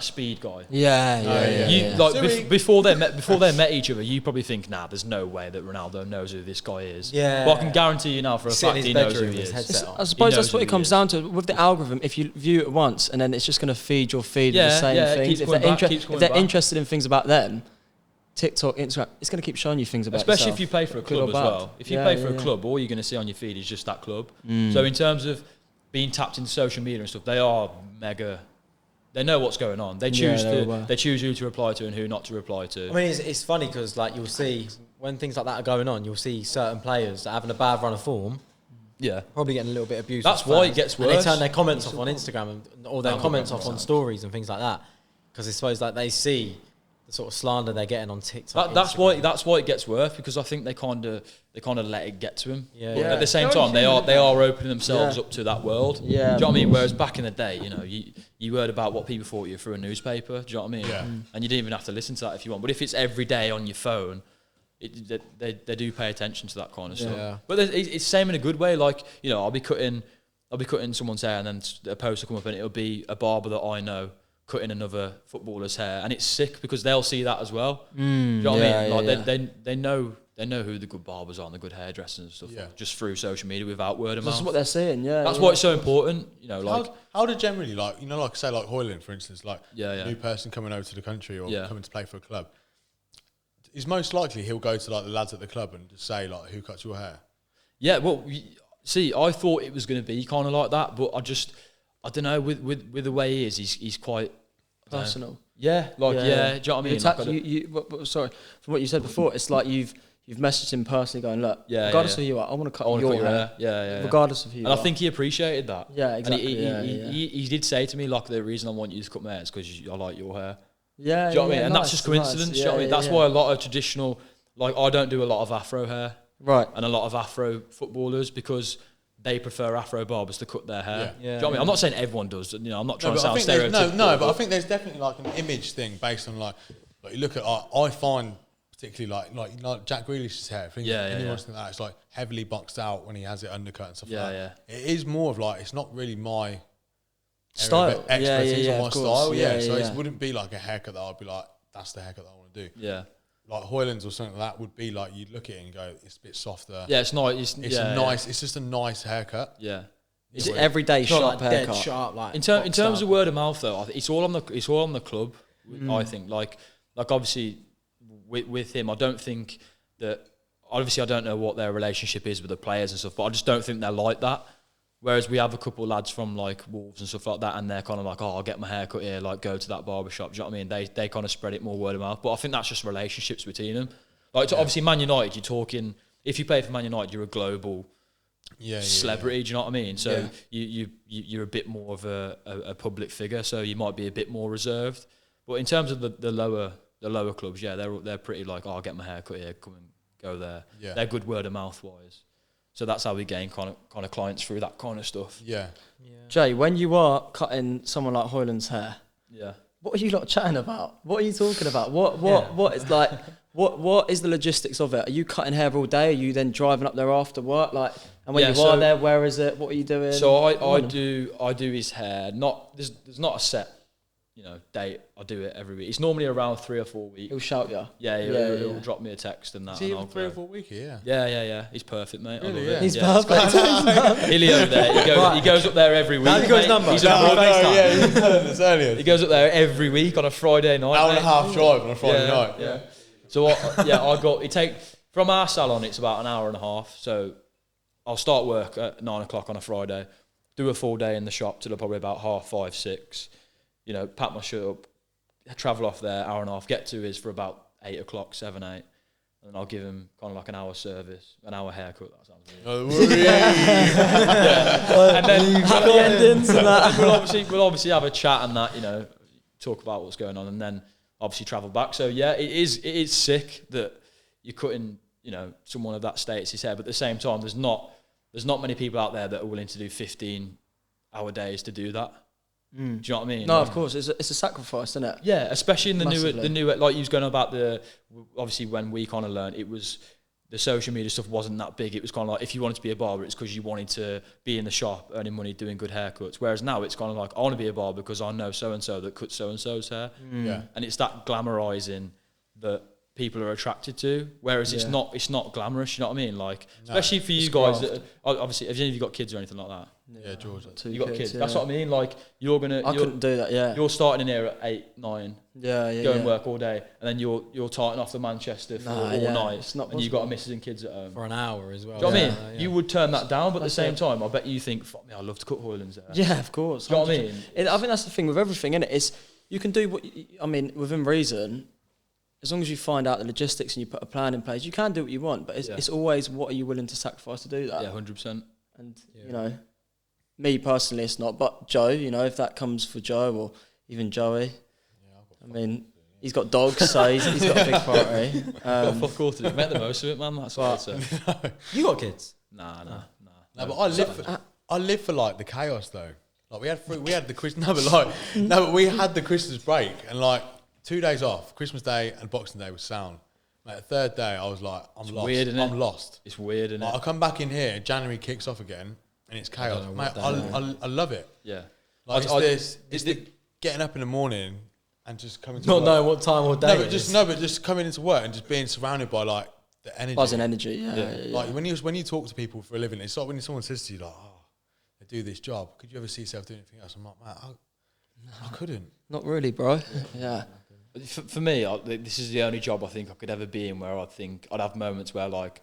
speed guy. Before they met each other, you probably think, nah, there's no way that Ronaldo knows who this guy is. Yeah. But I can guarantee you now for a fact he knows who he is. I suppose that's what it comes down to with the algorithm. If you view it once and then it's just going to feed your feed with the same things. If they're interested in things about them, TikTok, Instagram, it's going to keep showing you things about especially yourself, if you pay for a club as well. If you pay for a club, all you're going to see on your feed is just that club. So in terms of being tapped into social media and stuff, they are mega. They know what's going on. They choose who to reply to and who not to reply to. I mean, it's funny because like you'll see when things like that are going on, you'll see certain players that are having a bad run of form. Yeah, probably getting a little bit abused. That's why it gets worse. And they turn their comments off on Instagram or their comments off on stories and things like that because I suppose like they see the sort of slander they're getting on TikTok. That's why it gets worse because I think they kind of let it get to them. At the same time, they are opening themselves up to that world. Do you know what I mean? Whereas back in the day, you know, you heard about what people thought you through a newspaper. Do you know what I mean? Yeah. And you didn't even have to listen to that if you want. But if it's every day on your phone, they do pay attention to that kind of stuff. Yeah. But it's same in a good way. Like, you know, I'll be cutting someone's hair and then a post will come up and it'll be a barber that I know cutting another footballer's hair, and it's sick because they'll see that as well. Do you know what I mean? Like they know who the good barbers are and the good hairdressers and stuff just through social media without word of mouth. That's what they're saying. That's why it's so important. You know, like how do generally, like, you know, like say like Hoyland for instance, like a new person coming over to the country or coming to play for a club, is most likely he'll go to like the lads at the club and just say like, who cuts your hair? Yeah, well, see, I thought it was going to be kind of like that, but I don't know, with the way he is, he's quite personal. Do you know what I mean? Sorry, from what you said before, it's like you've messaged him personally going, look, regardless of who you are, I want to cut your hair. Regardless of who you are. And I think he appreciated that. Yeah, exactly. And he did say to me, like, the reason I want you to cut my hair is because I like your hair. Yeah, do you know what I mean? And that's just coincidence. Do you know what I mean? That's why a lot of traditional, like, I don't do a lot of afro hair. Right. And a lot of afro footballers because they prefer afro barbers to cut their hair. Do you know what I mean? I'm not saying everyone does. You know, I'm not trying to sound stereotypical. But I think there's definitely like an image thing based on like you look at. I find particularly like Jack Grealish's hair. I think anyone think that it's like heavily boxed out when he has it undercut and stuff like that. It is more of like it's not really my style, expertise or my style. So it wouldn't be like a haircut that I'd be like, that's the haircut that I want to do. Yeah. Like Hoyland's or something like that would be like you'd look at it and go, it's a bit softer. Yeah, it's nice. It's just a nice haircut. Yeah, it's an everyday sharp haircut. Dead sharp, like in terms of word of mouth though, it's all on the club. I think like obviously with him, I don't think that. Obviously, I don't know what their relationship is with the players and stuff, but I just don't think they're like that. Whereas we have a couple of lads from like Wolves and stuff like that, and they're kind of like, oh, I'll get my hair cut here, like go to that barber shop. Do you know what I mean? They kind of spread it more word of mouth. But I think that's just relationships between them. Like obviously Man United, you're talking, if you play for Man United, you're a global celebrity. Do you know what I mean? So you're a bit more of a public figure, so you might be a bit more reserved. But in terms of the lower clubs, they're pretty like, I'll get my hair cut here, come and go there. Yeah. They're good word of mouth wise. So that's how we gain kind of clients through that kind of stuff. Yeah. Jay, when you are cutting someone like Hoyland's hair, yeah, what are you lot chatting about? What are you talking about? What is like? What is the logistics of it? Are you cutting hair all day? Are you then driving up there after work? Like, and when you are there, where is it? What are you doing? So I do his hair. There's not a set, date. I do it every week. It's normally around 3 or 4 weeks. He'll shout you. He'll drop me a text and that. Is he even 3 or 4 weeks? Yeah. Yeah. He's perfect, mate. Really, I love it. He's perfect. Hilly over there. He goes up there every week. Have you got his number? He's telling us earlier. He goes up there every week on a Friday night. Hour and a half drive on a Friday night. Yeah. So it take from our salon. It's about an hour and a half. So I'll start work at 9 o'clock on a Friday, do a full day in the shop till probably about 5:30, 6. Pack my shirt up, travel off there, hour and a half, get to his for about 8 o'clock, 7, 8. And then I'll give him kind of like an hour service, an hour haircut. That sounds weird. And then happy endings and that. We'll obviously have a chat and that, talk about what's going on, and then obviously travel back. So yeah, it is sick that you're cutting, someone of that status's hair, but at the same time, there's not many people out there that are willing to do 15-hour days to do that. Do you know what I mean? No, of course, it's a sacrifice, isn't it? Yeah, especially in Massively. the newer, like you was going about obviously when we kind of learned, it was the social media stuff wasn't that big. It was kind of like, if you wanted to be a barber, it's because you wanted to be in the shop earning money doing good haircuts. Whereas now it's kind of like, I want to be a barber because I know so and so that cuts so and so's hair. Yeah. And it's that glamorizing that people are attracted to. Whereas it's not glamorous. You know what I mean? Like, especially for you guys that obviously, have any of you got kids or anything like that? Yeah, George. You got kids. That's what I mean. Like, I couldn't do that. Yeah. You're starting in here at 8, 9. Yeah. Go and work all day, and then you're tarting off to Manchester for all night. It's not and you've got a missus and kids at home for an hour as well. Do you know what I mean? You would turn that down, but at the same time, I bet you think, fuck me, I love to cut Hoyland's hair. Yeah, of course. Do you know what I mean? I think that's the thing with everything, isn't it? It's you can do within reason. As long as you find out the logistics and you put a plan in place, you can do what you want. But it's always, what are you willing to sacrifice to do that? Yeah, 100%. And me personally, it's not. But Joe, if that comes for Joe or even Joey, he's got dogs, so he's got a big priority. Fuck all to do. Make the most of it, man. That's what I'd say. You got kids? Nah. No, but I live for like the chaos though. Like we had the Christmas. But we had the Christmas break and like 2 days off. Christmas Day and Boxing Day was sound. Mate, the third day I was like, I'm lost. Weird, I'm lost. It's weird, isn't it? I come back in here, January kicks off again, and it's chaos. Mate, I love it. Yeah. Like it's the getting up in the morning and just coming to Not work. knowing what time or day. But just coming into work and just being surrounded by like the energy. Buzzing energy, yeah. Like when you talk to people for a living, it's like when someone says to you like, "Oh, I do this job. Could you ever see yourself doing anything else?" I'm like, "Man, I couldn't." Not really, bro. Yeah. For me, this is the only job I think I could ever be in where I think I'd have moments where like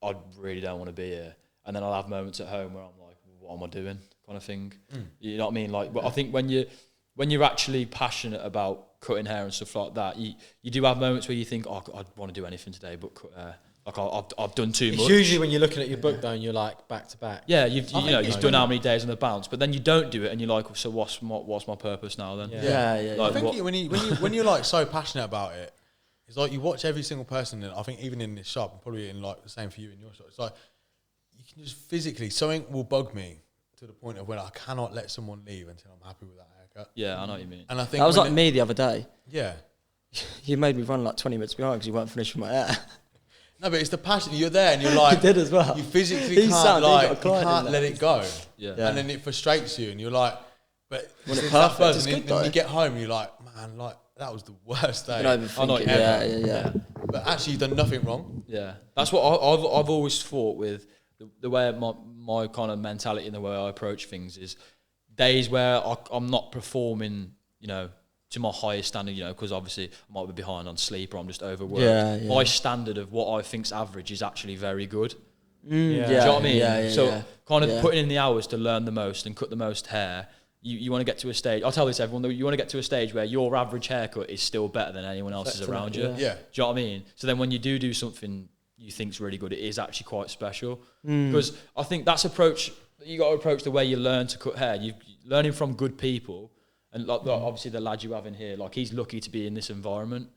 I really don't want to be here, and then I'll have moments at home where I'm like, what am I doing, kind of thing. You know what I mean? Like, but I think when you're actually passionate about cutting hair and stuff like that, you do have moments where you think, oh, I'd want to do anything today but cut hair. Like I've done too much. It's usually when you're looking at your book though, and you're like back to back. Yeah, you've done how many days on the bounce, but then you don't do it, and you're like, so what's my purpose now then? Yeah. Like, I think when you're like so passionate about it, it's like you watch every single person. And I think even in this shop, and probably in like the same for you in your shop. It's like you can just physically something will bug me to the point of when I cannot let someone leave until I'm happy with that haircut. Yeah, I know what you mean. And I think that was like me the other day. Yeah. You made me run like 20 minutes behind because you weren't finished with my hair. No, but it's the passion. You're there and you're like... You did as well. You physically can't let it go. Yeah. And then it frustrates you and you're like... But when it's tough perfect, it's and good then you get home and you're like, man, like, that was the worst day. Yeah. But actually, you've done nothing wrong. Yeah. That's what I've always thought with the way my kind of mentality and the way I approach things is days where I'm not performing, to my highest standard, because obviously I might be behind on sleep or I'm just overworked. Yeah. My standard of what I think's average is actually very good. Yeah. Do you know what I mean? Yeah. Kind of putting in the hours to learn the most and cut the most hair. You want to get to a stage, I'll tell this to everyone, you want to get to a stage where your average haircut is still better than anyone else's around you. Yeah. Do you know what I mean? So then when you do something, you think's really good, it is actually quite special. Because I think that's approach, you got to approach the way you learn to cut hair. You're learning from good people, and like obviously the lad you have in here, like he's lucky to be in this environment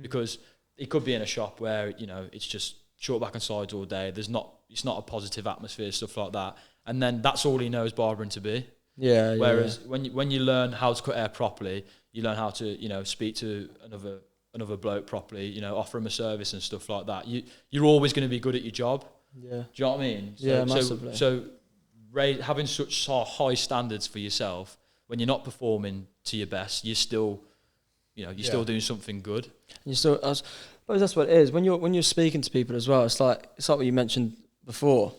because he could be in a shop where, you know, it's just short back and sides all day. It's not a positive atmosphere, stuff like that. And then that's all he knows barbering to be. Yeah. Whereas when you learn how to cut hair properly, you learn how to, you know, speak to another bloke properly, you know, offer him a service and stuff like that. You're always going to be good at your job. Yeah. Do you know what I mean? Massively. So having such high standards for yourself, when you're not performing to your best, you're still, you know, you're still doing something good. You still, I suppose that's what it is. When you're speaking to people as well, it's like what you mentioned before.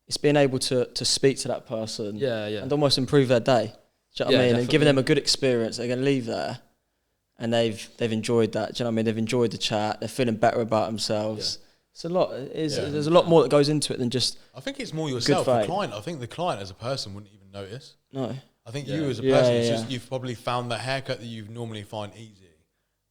It's being able to speak to that person, and almost improve their day. Do you know what I mean? Definitely. And giving them a good experience. They're going to leave there, and they've enjoyed that. Do you know what I mean? They've enjoyed the chat. They're feeling better about themselves. Yeah. It's a lot. There's a lot more that goes into it than just. I think it's more yourself, the client. I think the client as a person wouldn't even notice. No. I think you as a person, it's just you've probably found that haircut that you normally find easy,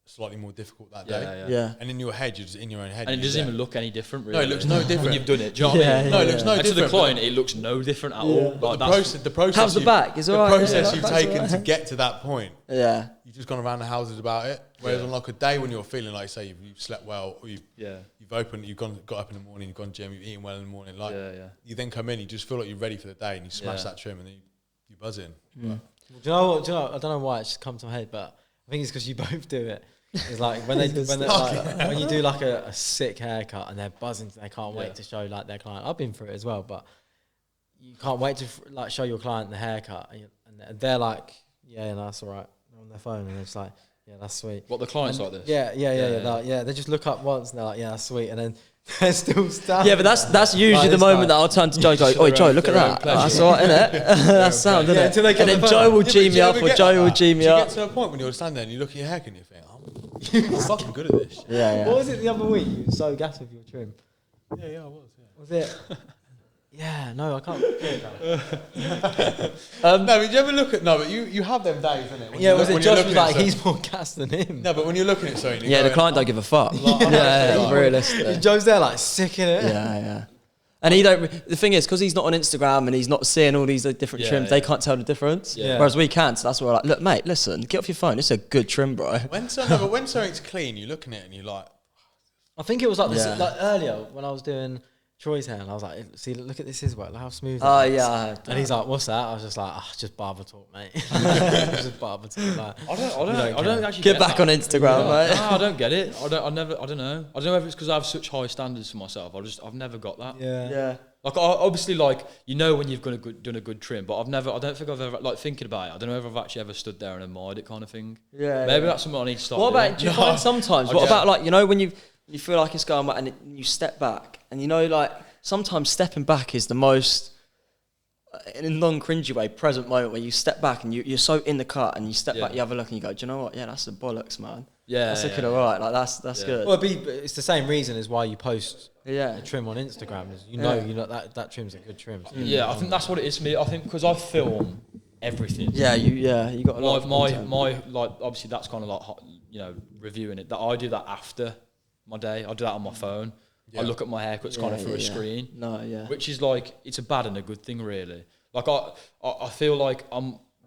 slightly more difficult that day. Yeah. And in your head, you're just in your own head. And it doesn't even look any different, really. No, it looks no different when you've done it. Do you know what I mean? No, it looks no and different. to the client, it looks no different at all. But like the process. How's the back? Is the all right? process you've taken to get to that point. Yeah. You've just gone around the houses about it. Whereas on like a day when you're feeling like, say, you've slept well, or you've opened, got up in the morning, you've gone gym, you've eaten well in the morning, like you then come in, you just feel like you're ready for the day, and you smash that trim, and then you buzz in. Do you know what? I don't know why it's just come to my head, but I think it's because you both do it. It's like when you do like a sick haircut and they're buzzing, they can't wait to show like their client. I've been through it as well, but you can't wait to like show your client the haircut, and they're like, no, that's all right. They're on their phone and it's like, yeah, that's sweet. What, the clients like this? Yeah. They just look up once and they're like, yeah, that's sweet, and then they're still standing. Yeah, but that's usually the moment that I'll turn to Joe and go, oi, Joe, look at that. That's all right, innit? That's sound, isn't it? And then Joe will G me up, or Joe will G me up. You get to a point when you're standing there and you look at your haircut and you think, I'm fucking good at this shit. Yeah. What was it the other week? You were so gassed with your trim. Yeah, I was. Yeah. Was it? Yeah, no, I can't. No, but did you ever look at but you have them days, isn't it? Yeah, was it Josh was like he's more gassed than him? No, but when you're looking at something, the client don't give a fuck. Realistically. Joe's there like sick in it. Yeah. And the thing is, because he's not on Instagram and he's not seeing all these different trims, they can't tell the difference. Yeah. Whereas we can, so that's why we're like, look, mate, listen, get off your phone. It's a good trim, bro. When something's clean, you look at it and you're like, I think it was like this, like earlier when I was doing Troy's hair, and I was like, see, look at this as well, look how smooth it is. And he's like, what's that? I was just like, just barber talk, mate. Just barber talk. Like, I don't actually get back on Instagram, mate. No, I don't get it. I don't know. I don't know if it's because I have such high standards for myself. I've never got that. Yeah. Like, obviously, like, you know when you've done a good trim, but I don't think I've ever, like, thinking about it, I don't know if I've actually ever stood there and admired it kind of thing. Yeah. Maybe that's something I need to start doing. What about, do you find sometimes, what about, like, you know, when you feel like it's going well and you step back, and you know, like, sometimes stepping back is the most, in a non-cringy way, present moment where you step back and you're so in the cut and you step back, you have a look and you go, do you know what? Yeah, that's the bollocks, man. Yeah. That's looking all right. Like, that's good. Well, it's the same reason as why you post a trim on Instagram. Is you know that trim's a good trim. So I think that's what it is for me. I think because I film everything. Yeah, you got a lot of my like, obviously that's kind of like, you know, reviewing it. That I do that after my day. I do that on my phone. I look at my haircuts kind of through a screen. Which is like, it's a bad and a good thing, really. Like, I feel like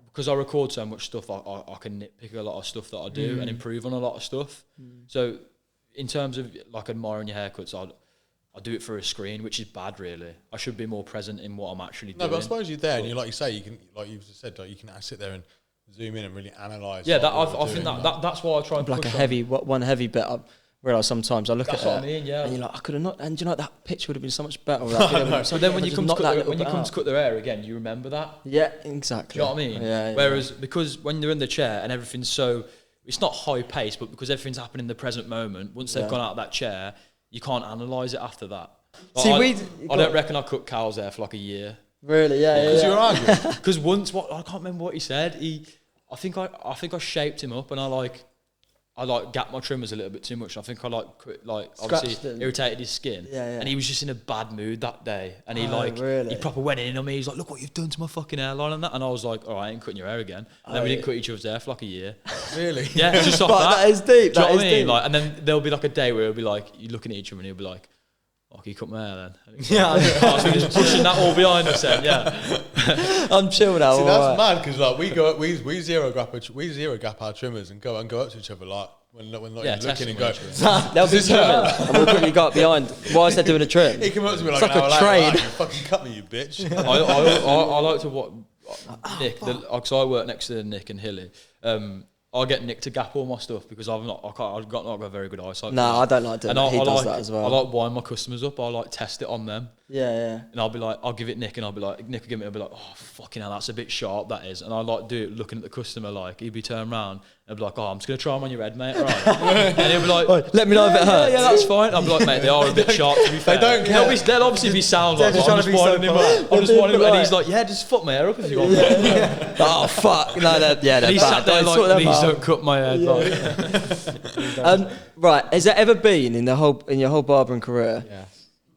because I record so much stuff, I can nitpick a lot of stuff that I do and improve on a lot of stuff. So in terms of like admiring your haircuts, I do it through a screen, which is bad, really. I should be more present in what I'm actually doing. No, but I suppose you're there, and you, like you say, you can, like you've just said, like, you can sit there and zoom in and really analyse. Yeah, I think that's why I try and like push one heavy bit. I realise sometimes I look at it, what I mean, and you're like, I could have not. And you know, that picture would have been so much better. So then when you come to cut their hair again, you remember that. Yeah, exactly. Do you know what I mean? Yeah. Whereas because when they're in the chair and everything's so, it's not high paced, but because everything's happening in the present moment, once they've gone out of that chair, you can't analyse it after that. Like, see, I don't reckon I cut Cal's hair for like a year. Really? Yeah. Because you're arguing. Because once, I can't remember what he said. I think I shaped him up, and I gapped my trimmers a little bit too much. I think I obviously irritated his skin. Yeah. And he was just in a bad mood that day, and he proper went in on me. He's like, "Look what you've done to my fucking hairline," and that. And I was like, "All right, I ain't cutting your hair again." And then we didn't cut each other's hair for like a year. Really? Yeah, just off that is deep. Do you know what I mean? Like, and then there'll be like a day where it'll be like, you're looking at each other and he'll be like, Fuck, you cut my hair then. Yeah. Oh, so we're just pushing that all behind us then, yeah. I'm chill now. See, all that's right. mad because like we zero gap our trimmers and go up to each other like when not Yeah, even looking and testing go. They'll be trimming, and we'll quickly go up behind. Why is they doing a trim? He came up to me like It's like an a hour later, trade. like, you fucking cut me, you bitch. I like to what Nick, because I work next to Nick and Hilly. I get Nick to gap all my stuff because I've not got a very good eyesight. No, I don't like doing that. He does that as well. I like winding my customers up. I like test it on them. Yeah. And I'll be like, I'll give it Nick, and I'll be like, Nick will give me, I'll be like, oh fucking hell, that's a bit sharp, that is. And I like do it looking at the customer, like he'd be turned around and I'd be like, oh, I'm just gonna try them on your head, mate, right? And he'll be like, let me know if it hurts. yeah, that's fine. I'll be like, mate, they are a bit sharp to be fair. don't care. They'll obviously be sound like, They're but I'm just just trying to be winding so him up. I'm just polite. winding him up, and he's Polite. like, yeah, just fuck my hair up if you want. Oh fuck! No, they're And he sat bad. there Don't sort like, them please out. don't cut my head. Like. Right, has there ever been in your whole barbering career? Yeah.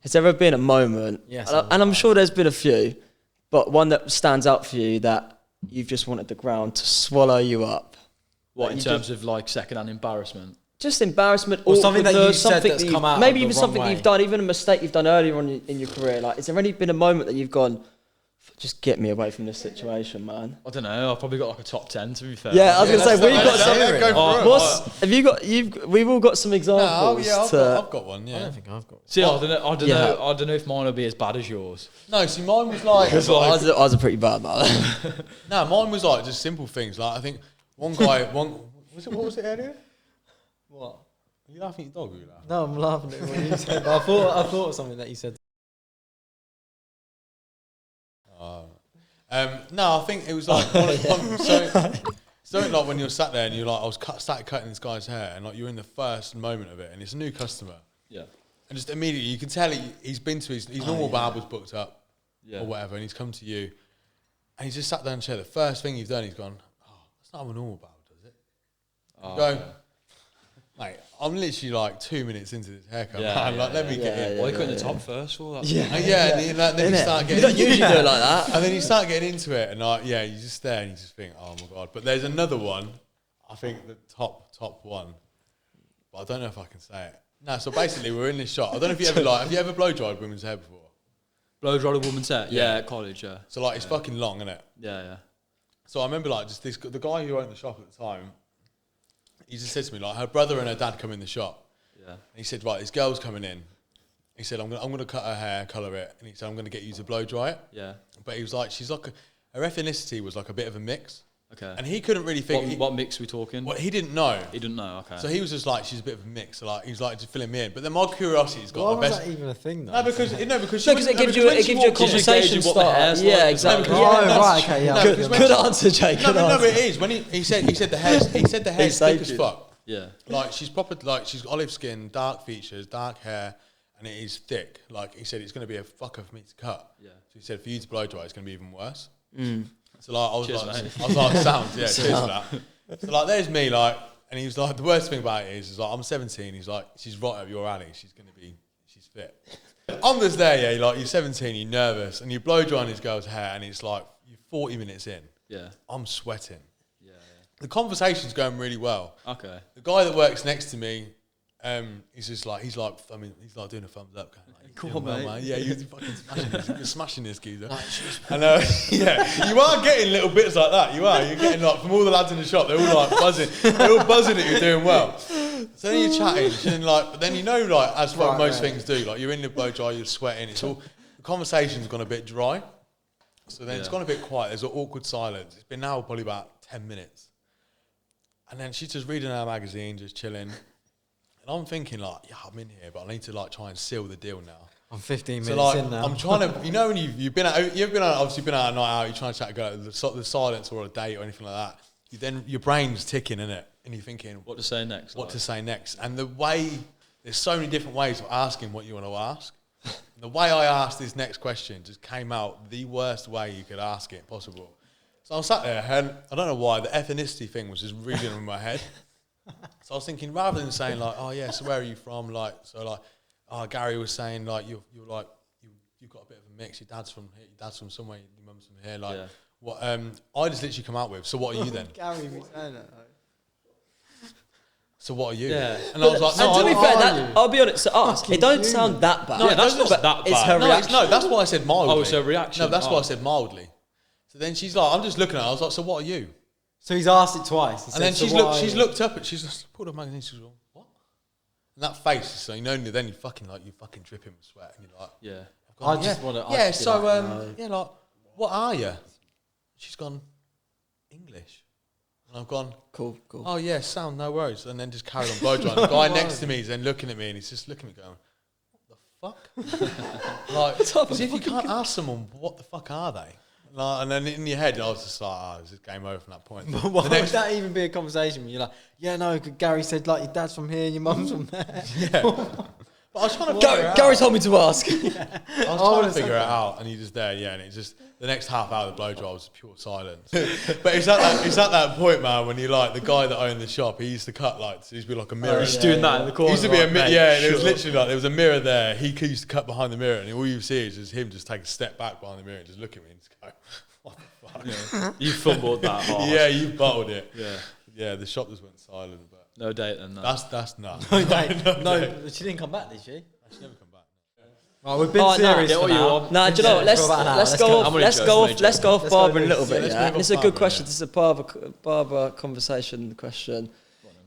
Has there ever been a moment? Yes, And I'm sure there's been a few, but one that stands out for you that you've just wanted the ground to swallow you up. What, Like in you terms of like second-hand embarrassment? Just embarrassment, Or something that awkwardness, you've said something that's that come you've- out maybe the even wrong something way. you've done, even a mistake you've done earlier on in your career. Like, has there any been a moment that you've gone, just get me away from this situation, man? I don't know. I've probably got like a top 10 to be fair. Yeah, I was gonna say we've got that's- some. yeah, go for it. What's have you got? We've all got some examples. I've got one. I Yeah. don't think I've got. See, I don't Yeah. know. I don't know if mine will be as bad as yours. No, see, mine was like, I was a pretty bad man. no, mine was like just simple things. Like I think one guy, what was it earlier? What? Are you laughing at your dog? Or are you laughing? No, I'm laughing at what you said. But I thought of something that you said. No, I think it was like something like when you're sat there and you're like, I was started cutting this guy's hair, and like you're in the first moment of it, and it's a new customer, Yeah. and just immediately you can tell he's been to his normal barber's booked up, Yeah. or whatever, and he's come to you, and he's just sat down in the chair. The first thing you've done, he's gone, oh, that's not how a normal barber does it. You go, mate, I'm literally like 2 minutes into this haircut, Yeah, man. Like, let me get in. Why are you cutting the top first for that? And then you start You getting don't usually do it like that. and then you start getting into it, and like, yeah, you just stare and you just think, oh my god. But there's another one, I think the top one, but I don't know if I can say it. No, so basically we're in this shot. I don't know if you ever have you ever blow dried women's hair before? Blow dried a woman's hair? Yeah. Yeah, at college, yeah. So like it's fucking long, isn't it? Yeah. So I remember like just the guy who owned the shop at the time, he just said to me like her brother and her dad come in the shop. Yeah. And he said, right, this girl's coming in. He said, I'm gonna cut her hair, colour it, and he said, I'm gonna get you to blow dry it. Yeah. But he was like, she's like her ethnicity was like a bit of a mix. Okay. And he couldn't really think. What mix we talking? Well, he didn't know. He didn't know, okay. So he was just like, she's a bit of a mix. So like, he was like, just filling me in. But then my curiosity's got Why the was best. that even a thing though? No, because she No, because wouldn't- it gives you when it she gives you a walked in- conversation what the starter. hair's Yeah, like. exactly. No, Oh, because- right, okay, yeah. No, Good- because when Good she- answer, Jake. No, Good but answer. it is. When he said the hair's thick as saved you. fuck. Yeah. Like she's proper, like she's olive skin, dark features, dark hair, and it is thick. Like he said, it's going to be a fucker for me to cut. Yeah. So he said, for you to blow dry, it's going to be even worse. Mm. So like I was Cheers, like, mate. sound, yeah, cheers for that. So like, there's me, like, and he was like, the worst thing about it is like, I'm 17. He's like, she's right up your alley. She's fit. I'm just there, yeah. Like you're 17, you're nervous, and you blow drying this girl's hair, and it's like you're 40 minutes in. Yeah. I'm sweating. Yeah. The conversation's going really well. Okay. The guy that works next to me, he's like doing a thumbs up. Going, like, Come "You're on, well, mate." man. Yeah, you're fucking smashing this. You're smashing this geezer. And yeah, you are getting little bits like that. You are. You're getting like from all the lads in the shop. They're all like buzzing. They're all buzzing that you're doing well. So then you're chatting, and like, but then you know, like as most things do, like you're in the blow dry, you're sweating. It's all the conversation's gone a bit dry. So then it's gone a bit quiet. There's an awkward silence. It's been now probably about 10 minutes. And then she's just reading her magazine, just chilling. And I'm thinking like, yeah, I'm in here, but I need to like try and seal the deal now. I'm 15 So minutes like, in now. I'm trying to, you know, when you've been out, obviously been out a night out, you're trying to chat, go the silence or a date or anything like that. Your brain's ticking, innit? And you're thinking, What to say next? what to say next. And the way, there's so many different ways of asking what you want to ask. The way I asked this next question just came out the worst way you could ask it possible. So I sat there, and I don't know why, the ethnicity thing was just reading in my head. So I was thinking, rather than saying like, oh yeah, so where are you from? Like, so like, oh, Gary was saying like, you've got a bit of a mix. Your dad's from here, your dad's from somewhere, your mum's from here. Like, what? I just literally come out with. So what are you then? Gary was saying that. So what are you? Yeah. And I was like, no, and to be I- fair, I'll be honest, to us, it don't sound that bad. No, Yeah, that's not but that it's bad. her no, reaction. no, that's why I said mildly. Oh, it's a reaction. No, that's why Oh. I said mildly. So then she's like, I'm just looking at her. I was like, so what are you? So he's asked it twice. He And said, then "So she's what looked. are She's you?" looked up and she's just pulled up magazine. She's like, what? And that face. So you know, then you fucking dripping with sweat, and you're like, Yeah. I've gone, I just wanna- I'd Yeah. be So like, no. yeah, like, what are you? She's gone English, and I've gone. Cool. Oh yeah, sound, no worries. And then just carried on blow drying. The guy next to me is then looking at me and he's just looking at me going, what the fuck? Like, as if you can't ask someone, what the fuck are they? Like, and then in your head, I was just like, oh, this is game over from that point. Why would that even be a conversation when you're like, yeah, no, Gary said like your dad's from here, your mum's from there. But I was trying to figure it out. Gary told me to ask. I was trying to figure it out, and you're just there, yeah, and it just, the next half hour of the blow dry was pure silence. But it's at that point, man, when you like, the guy that owned the shop, he used to cut lights, he used to be like a mirror. He's doing that in the He corner. used to be a like, mirror, mate, yeah, and it was shut up. literally like, there was a mirror there, he used to cut behind the mirror, and all you see is just him just take a step back behind the mirror and just look at me and just go, what the fuck? Yeah. You fumbled that hard. Yeah, you bottled it. Yeah. Yeah, the shop just went silent, but No date then. No. that's nuts. No, she didn't come back, did she? She never come back. Right, we've been Oh, no, serious get for what you now. want. Nah, do you know what? Let's For about an hour. let's go I'm off. only Let's joking, go I'm off. only Let's go off Let's go Barber a this. little Yeah, bit. let's Yeah, move it's on a good Barber, question. yeah. This is a Barber conversation question.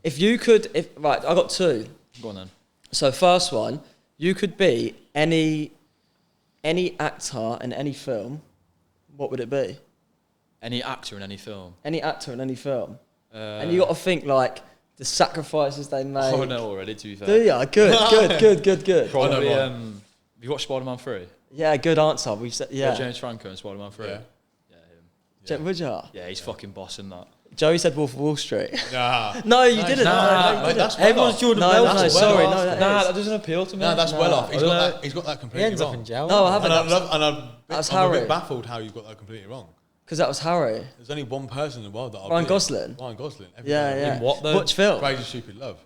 If you could, right, I got two. Go on then. So first one, you could be any actor in any film. What would it be? Any actor in any film. Any actor in any film. And you got to think like the sacrifices they make. Oh no, already. To be fair. Do ya? Good. Probably. I know Have you watched Spider-Man 3? Yeah, good answer. We've said Yeah. yeah. James Franco in Spider-Man 3. Yeah. Yeah, him. Would ya? Yeah, he's fucking bossing that. Joey said Wolf of Wall Street. Nah. No, you didn't. nah, No, Mate, that's well Everyone's off. Jordan no, Belfort. no, that's sorry, well no, off. that Nah, is. that doesn't appeal to me. No, that's well off. I don't know. He's got that He completely ends up wrong. in jail. No, I haven't. And That's I'm a Harry. bit baffled how you've got that completely wrong. Because that was Harry. There's only one person in the world that I'll Ryan beat. Gosling? Ryan Gosling. Yeah. In what though? Which film? Crazy Stupid Love.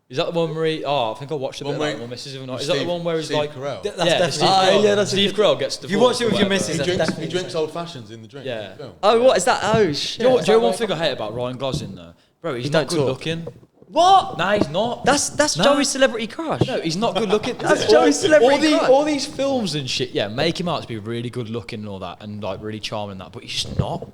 Is that the one where he... Oh, I think I watched a bit One of where- that one. Mrs. Not. with Is that the Steve- one where he's Steve like... Carell. That's yeah, definitely. Steve Oh, Carell. yeah, that's a Steve good- Carell gets If you watch it with your divorced or missus, He that's drinks, definitely he drinks old fashions in the drink. Yeah. In the film. Oh, what is that? Oh shit. Do you know Is that one right? thing I hate about Ryan Gosling though? Bro, he's He not don't good talk. looking. What? Nah, he's not. That's Nah. Joey's celebrity crush. No, he's not good looking. That's Joey's celebrity crush. all these films and shit, yeah, make him out to be really good looking and all that, and like really charming and that, but he's just not.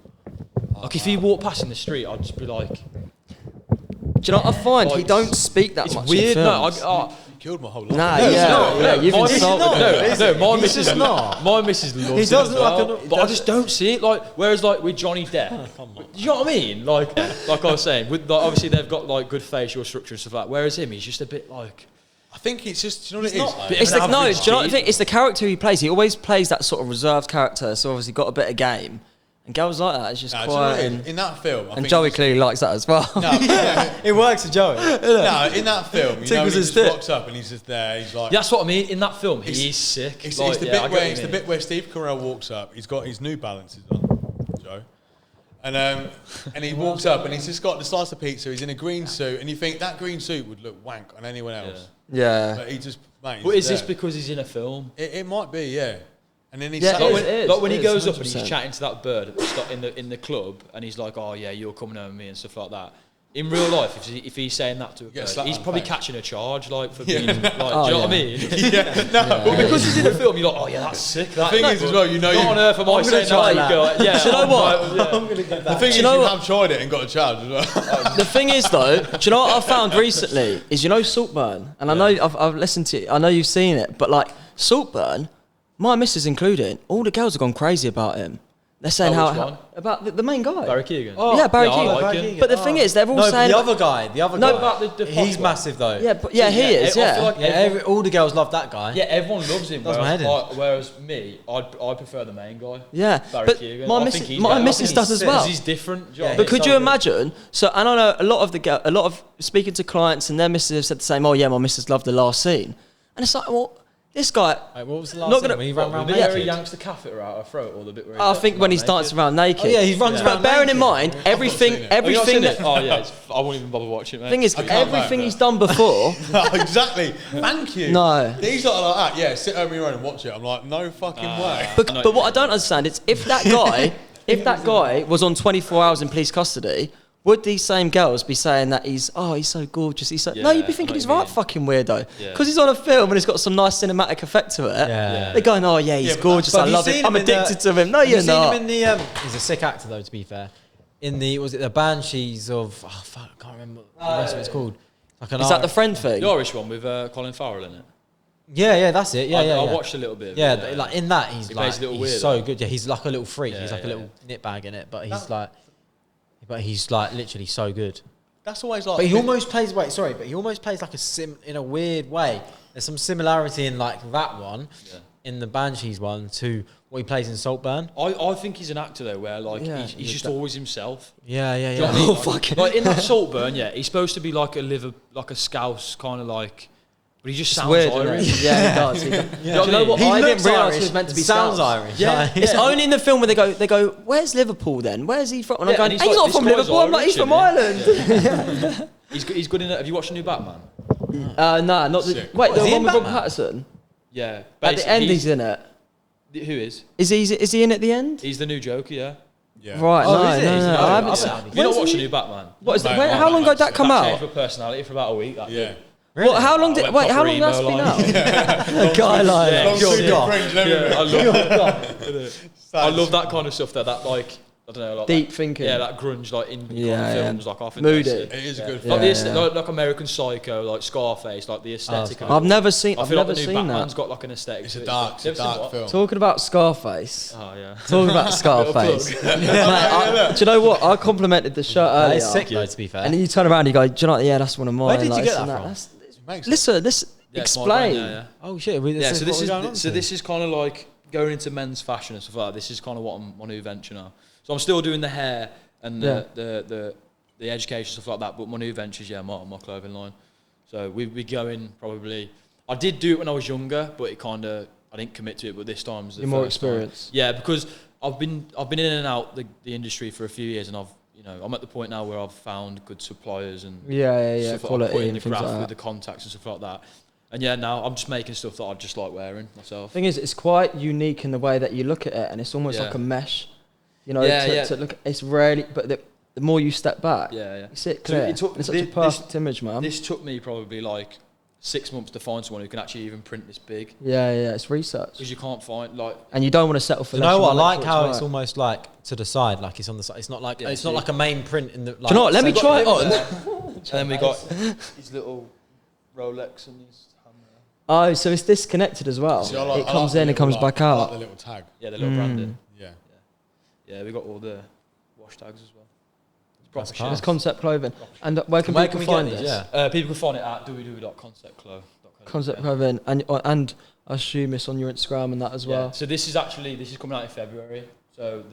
Like if he walked past in the street, I'd just be like, Do you know what I find? Like, He don't speak that it's much. weird. In No, films. You killed my whole life. Nah, No, yeah, you've my insulted missus, me. my He's missus, just not. my missus loves He him as doesn't well, like a- but I just don't see it. Like, whereas like with Johnny Depp, you know what I mean? Like I was saying, with like, obviously they've got like good facial structure and stuff like that. Whereas him, he's just a bit like. I think it's just, do you know what it is? Bit It's of the, an no, do average you know what I G. think? It's the character he plays. He always plays that sort of reserved character, so obviously got a bit of game. And girls like that. It's just Nah, do you know what quiet. it is? In that film, I And think Joey it's- clearly likes that as well. No, It works for Joey. no, in that film, he Tickles his just dick. walks up and he's just there. He's like, That's what I mean. In that film, It's- he is sick. It's, Like, it's the yeah, bit I get where what it's you the mean. bit where Steve Carell walks up. He's got his New Balances on, Joe, and he walks up and he's just got the slice of pizza. He's in a green suit, and you think that green suit would look wank on anyone else, Yeah. but he just, mate. But he's is this there. because he's in a film? It might be, yeah. And then he Yeah, sat it Like is. when, It is, like when it he is, goes up and he's 100%. chatting to that bird at the start in the club, and he's like, "Oh yeah, you're coming home with me" and stuff like that. In real life, if he's saying that to a get a bird, slap he's on the probably face. catching a charge, like for Yeah. being, like, Oh, do you know yeah. what I mean? yeah, no. But because he's in a film, you're like, "Oh yeah, that's sick." That thing is as well, you know not you- on earth am I I'm saying gonna try that. that. You go, yeah, Do you know I'm what? like, yeah. I'm gonna get The that. thing is, you know you what? have tried it and got a charge as well. The thing is, though, do you know what I found recently? Is Saltburn, and I know I've listened to it. I know you've seen it, but like Saltburn, my missus included, all the girls have gone crazy about him. They're saying Oh, which how one? about the main guy. Barry Keoghan. Oh, Yeah, Barry I Keoghan. like him. But the thing is, they're all No, saying the other guy. No, but the he's fuck massive though. yeah, but yeah, he is. I feel Yeah, like Yeah, all the girls love that guy. Yeah, everyone loves him. That's my head in. Whereas me, I prefer the main guy. yeah. Barry But Keoghan. my I missus, think he's my better. missus does as well. Because he's different. Yeah, But could so you good. imagine? So, and I know a lot of speaking to clients and their missus have said the same. Oh yeah, my missus loved the last scene, and it's like, well, this guy. Wait, what was the last Not scene gonna- when he ran The around bit where he naked? yanks the catheter out her throat, or the bit where he I think when he's dancing around naked. Oh yeah, he runs But around bearing in naked. mind, everything, seen it. everything. That, That, oh yeah, I won't even bother watching it. Mate. thing is, can't everything back he's that. done before. Exactly. Thank you. No. He's not like that. Yeah, sit over your own and watch it. I'm like, no fucking way. But what I don't understand is if that guy was on 24 hours in police custody, would these same girls be saying that he's so gorgeous? He's so no, you'd be thinking he's right fucking weirdo because he's on a film and it's got some nice cinematic effect to it. They're going, oh yeah, he's gorgeous. I love him. I'm addicted to him. No, you're not. Seen him in the? He's a sick actor though. To be fair, in the was it the Banshees of? Oh fuck, I can't remember what the rest of it's called. Like Is that the friend thing? The Irish one with Colin Farrell in it. Yeah, that's it. I watched a little bit. Yeah, like in that he's like he's so good. Yeah, he's like a little freak. He's like a little nitbag in it, but he's like literally so good. That's always like. But he almost plays. But he almost plays like in a weird way. There's some similarity in like that one, in the Banshees one, to what he plays in Saltburn. I think he's an actor though, where like he's just always himself. Yeah. Do you know what I mean? Like in that Saltburn, he's supposed to be like a Scouse kind of like. But he just sounds weird, Irish. Yeah, he does. Do you know what? I didn't realise he was meant to be sounds Scouse. Irish. Yeah, it's only in the film where they go, where's Liverpool then? Where's he from? And I'm going, and he's not from Liverpool. I'm like, he's from Ireland. He's good in it. Have you watched the new Batman? Nah, not the. Wait, the one with Rob Patterson. Yeah. At the end, he's in it. Who is? Is he in at the end? He's the new Joker. Yeah. Right. Oh, No. I haven't seen. Have you not watched the new Batman? What is it? How long ago did that come That out? changed my personality for about a week. Yeah. Really? What? How long did? Wait, how long has that been out? A guy like I love that kind of stuff. That like I don't know, like deep that, thinking. Yeah, that grunge like in films. Like I think Moody. It is a good Like, film. like American Psycho, like Scarface, like the aesthetic. of it. I've never seen. I I've feel like never the new seen Batman's that. got like an aesthetic. It's to a it. dark Never seen what? film. Talking about Scarface. Oh yeah. Talking about Scarface. Mate, do you know what? I complimented the shirt earlier. It's sick though, to be fair. And then you turn around and you go, do you know what? Yeah, that's one of mine. Where did you like, get this that and from? Listen, Yeah, it's my brand, explain. Oh shit! So this is kind of like going into men's fashion and stuff like that. This is kind of what my new venture now. So I'm still doing the hair and the education stuff like that, but my new ventures, my clothing line. So we going probably. I did do it when I was younger, but I didn't commit to it. But this time's the You're more first time. experienced. Yeah, because I've been in and out the industry for a few years, and I'm at the point now where I've found good suppliers and Yeah, stuff quality like that, and the things craft like with that. the contacts and stuff like that. And now I'm just making stuff that I just like wearing myself. Thing is, it's quite unique in the way that you look at it, and it's almost like a mesh. You know, to look. It's rarely, but the more you step back, you see it clear. It's such a perfect image, man. This took me probably like 6 months to find someone who can actually even print this big. Yeah, it's research. Because you can't find and you don't want to settle for. You know what? I like how it's almost like to the side, like it's on the side. It's not like it's not like a main print in the. Like, do you know what? Let me try it on. And then we got his little Rolex and his hammer. Oh, so it's disconnected as well. See, It comes in, it comes back I out. like the little tag. Yeah, the little branding. Yeah. We got all the wash tags as well. It's That's proper class. It's concept clothing. And where can Where people can we find get this? these? People can find it at www.conceptclo.co.uk. Concept clothing, and I assume it's on your Instagram and that as well. So this is coming out in February. So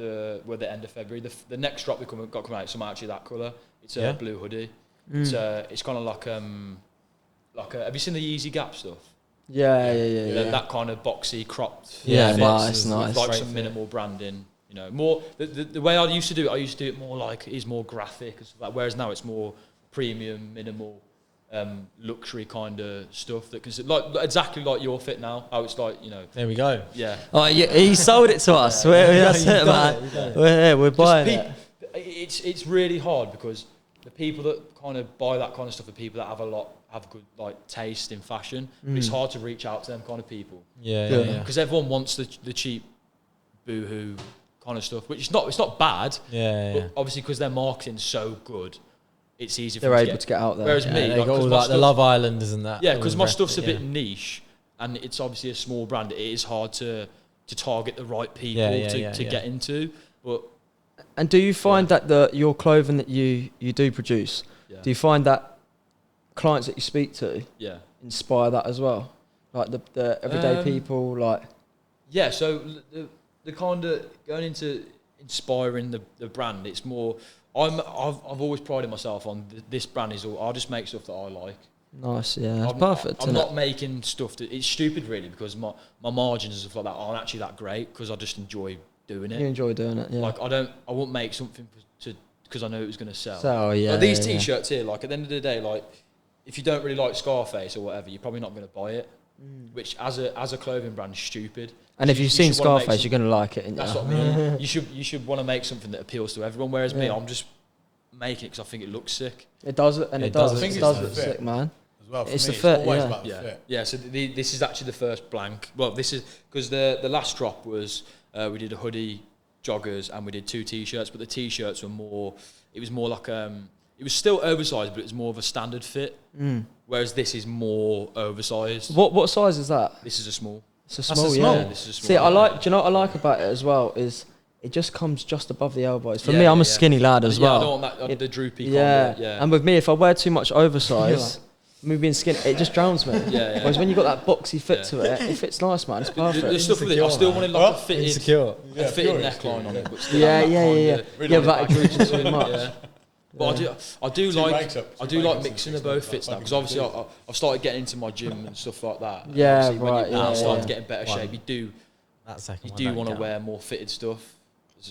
we're the end of February. The next drop got coming out is actually that colour. It's a blue hoodie. It's kind of like have you seen the Yeezy Gap stuff? Yeah. That kind of boxy cropped. Yeah, fits nice. With like some minimal branding. More the way I used to do it. I used to do it more like it is more graphic and stuff like. Whereas now it's more premium, minimal, luxury kind of stuff that can like exactly like your fit now. How it's like There we go. Yeah. Oh, yeah, he sold it to us. That's it, man. We're buying it. It's really hard because the people that kind of buy that kind of stuff are people that have good like taste in fashion. But it's hard to reach out to them kind of people. Yeah. Because everyone wants the cheap, boohoo kind of stuff, which it's not bad. But obviously, because their marketing's so good, it's easy for They're them able to get out there. Whereas me, They got all my like the stuff- Love Islanders and that. yeah, because my stuff's a bit niche, and it's obviously a small brand. It is hard to target the right people to get into. But And do you find that your clothing that you do produce, do you find that clients that you speak to inspire that as well? Like the everyday people, like... Yeah, so the kind of going into inspiring the brand, it's more... I've always prided myself on this brand is all... I just make stuff that I like. Nice, yeah. That's perfect, I'm not making stuff that... It's stupid, really, because my margins and stuff like that aren't actually that great, because I just enjoy doing it. You enjoy doing it, yeah. Like, I won't make something because I know it was going to sell. So, yeah. Like these T-shirts here, like, at the end of the day, like, if you don't really like Scarface or whatever, you're probably not going to buy it, which, as a clothing brand, is stupid. And if you've seen Scarface, you're going to like it. That's what I mean. You should want to make something that appeals to everyone, whereas me, I'm just making it because I think it looks sick. It does, and it does. It does look sick, man. As well, for It's me, the fit, always yeah. about the fit. Yeah, so this is actually the first blank. Well, this is because the last drop was we did a hoodie, joggers, and we did 2 t-shirts. But the t-shirts were more. It was more like it was still oversized, but it was more of a standard fit. Whereas this is more oversized. What size is that? This is a small. It's a small, small. yeah. This is a small. See, I like. Do you know what I like about it as well is it just comes just above the elbows. For Yeah, me, I'm yeah, a skinny lad as well. Yeah, I don't want that, the droopy. Yeah. Combo, yeah. And with me, if I wear too much oversize, me being skinny, it just drowns me. Yeah. Whereas when you got that boxy fit to it, it fits nice, man. It's perfect. The stuff with it, I still wanted like a fitted neckline on it, but still Yeah, have that yeah. kinda- Yeah, without it reaching too much. Yeah. But I do Two like makeups mixing of both fits now because obviously I've started getting into my gym and stuff like that. And Yeah, obviously when right, you yeah, start yeah. getting better shape, you do want to wear. wear more fitted stuff.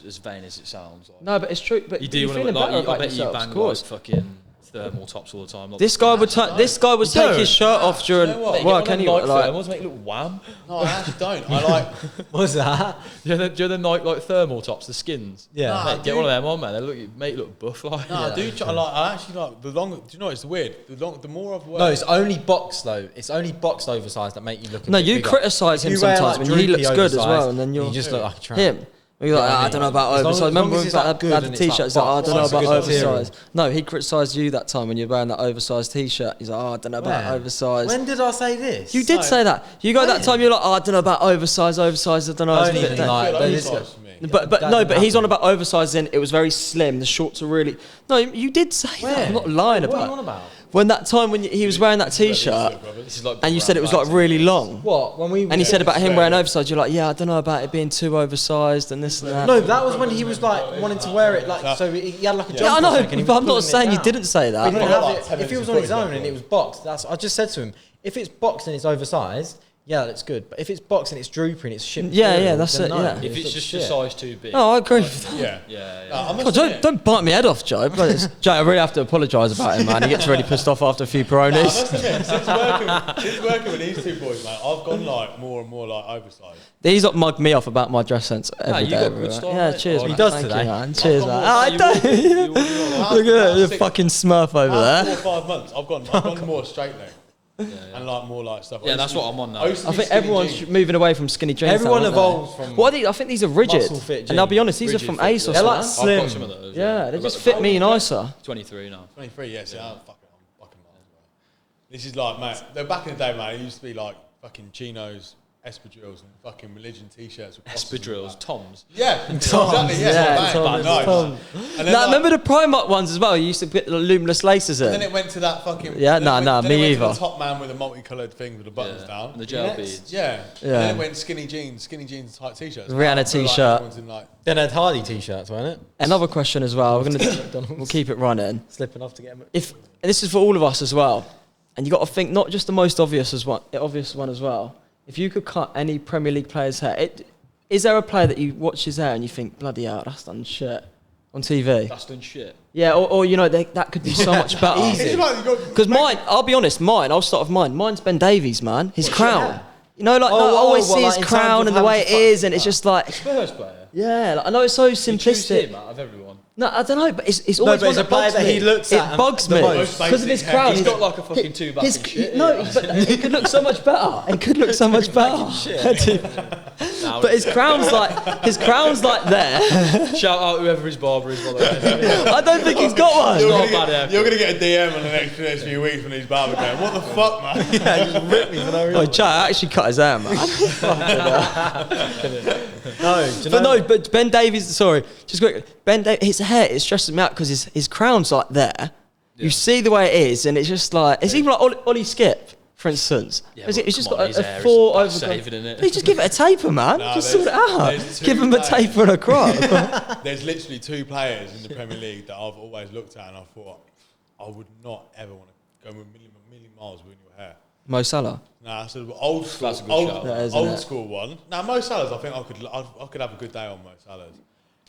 As vain as it sounds. Like. No, but it's true. But You do you're want to feeling like. better I about bet you yourself, bang of like course. fucking thermal tops all the time. Like, This guy would take his shirt off during work anyway. Like, thermals make you look wham. No, I actually don't. I like. What's that? Do you know the Nike like thermal tops, the skins? Yeah. Nah, Mate, get one of them on, man. They make you look buff like. No, I do. I actually like the longer. Do you know? It's weird. The more I've worked. No, it's only boxed though. It's only boxed oversized that make you look. no, you criticise him sometimes when he looks good as well, and then you just look like a tramp. him. You're like, I don't know about As long oversized. as Remember it's when like had good the and it's like t-shirt? He's like, I don't know boxed, about it's good oversized. No, he criticised you that time when you were wearing that oversized t-shirt. He's like, I don't know about oversized. When did I say this? You did say that. You go that time. You're like, I don't know about oversized. I don't know. Only It's a bit like- down. but this- for me. But he's on about oversized. Then it was very slim. The shorts are really. No, you did say that. I'm not lying What are about. you on about? When that time when he was wearing that t-shirt, This is like and you said it was like really long. What? When we? And he said about him wearing oversized, you're like, yeah, I don't know about it being too oversized and this and that. No, that was when he was like wanting to wear it like so. He had like a jumper. Yeah, I or know, something and he but was I'm not pulling it saying you down. didn't say He that. didn't Like have 10 it, if he was minutes on his before own he and it was boxed, I just said to him, if it's boxed and it's oversized, yeah, that's good. But if it's boxed and it's droopy and it's shit, Yeah, material, that's then it, no, yeah. if it's looks just shit. a size too big. No, I agree with that. Yeah. Yeah. I must God, admit- don't bite me head off, Joe. Joe, I really have to apologise about him, man. He gets really pissed off after a few I Peronis. must admit, since working with these two boys, man, I've gone like more and more like oversized. He's not mugged me off about my dress sense every you day. got everywhere. good style, Yeah, mate. cheers, Oh, man. he does Thank today. you, man. Cheers, man. got Oh, I more- don't. You- Look at the fucking Smurf over Past there. 4 or 5 months, I've gone more straight leg. And like more like stuff. Yeah, that's what I'm on now. used to I be think skinny everyone's jeans. moving away from skinny jeans. Everyone now, aren't they? evolves from Well, I think these are rigid. muscle fit And I'll be jeans. honest, these are Rigid from fit, ASOS. They're like man. slim. I've got some of those. Yeah, they I've just got fit me nicer. 23 now. 23, yeah, I'm fucking miles away. This is like, mate, they're back in the day, man, it used to be like fucking chinos, espadrilles, and fucking religion t-shirts. With crosses Espadrilles, and that. Toms. Yeah, exactly, yeah. Yeah, Bang, Toms, nice. And then, Now, like, remember the Primark ones as well? You used to put the luminous laces then in. it went to that fucking... Yeah, then it went- nah, then me it went to either. the top man with a multicoloured thing with the buttons Yeah. down. And the gel beads. Yeah. Yeah. And then it went skinny jeans and tight t-shirts. Rihanna Now, I feel like t-shirt. everyone's in like... Then had Hardy t-shirts, weren't it? Another question as well. We'll keep it running. Slipping off to get him. If and this is for all of us as well, and you got to think not just the most obvious one as well. If you could cut any Premier League player's hair, is there a player that you watch his hair and you think, bloody hell, that's done shit on TV? That's done shit. Yeah, or you know that could be so much better. It's like you got- Because mine, I'll be honest, I'll start with mine. Mine's Ben Davies, man. His crown. You know, like I always see his like in terms crown of and the way it having to is, and it's just like, Spurs player. yeah, like, I know it's so You choose simplistic. him out of everyone. No, I don't know, but it's always but one it's a that bugs player that me. he looks It at bugs the me most. because of his Basic crown. He's got like a fucking two-back and shit. No, but it could look so much better. It could look so much better. But his crown's like there. Shout out whoever his barber is, by the way. I don't think he's got one. You're not gonna, a bad get, haircut. you're gonna get a DM in the next few weeks when he's Barber going, what the fuck, man? Yeah, just rip me for no Oh, Chat, I actually cut his hair, man. But Ben Davies, sorry, just quick. His hair, it stresses me out because his crown's like there. You see the way it is, and it's just like, it's even like Ollie Skip, for instance. Yeah, He's but just come got on, his a hair is 4 that over. saving, innit? Just give it a taper, man. Nah, Just sort it out. there's Give two him a players. taper and a crop. There's literally 2 players in the Premier League that I've always looked at and I thought, I would not ever want to go a million miles with your hair. Mo Salah. Nah, so old school, That's a good shout. That is, isn't old it? school one. Now, Mo Salah's, I think I could have a good day on Mo Salah's.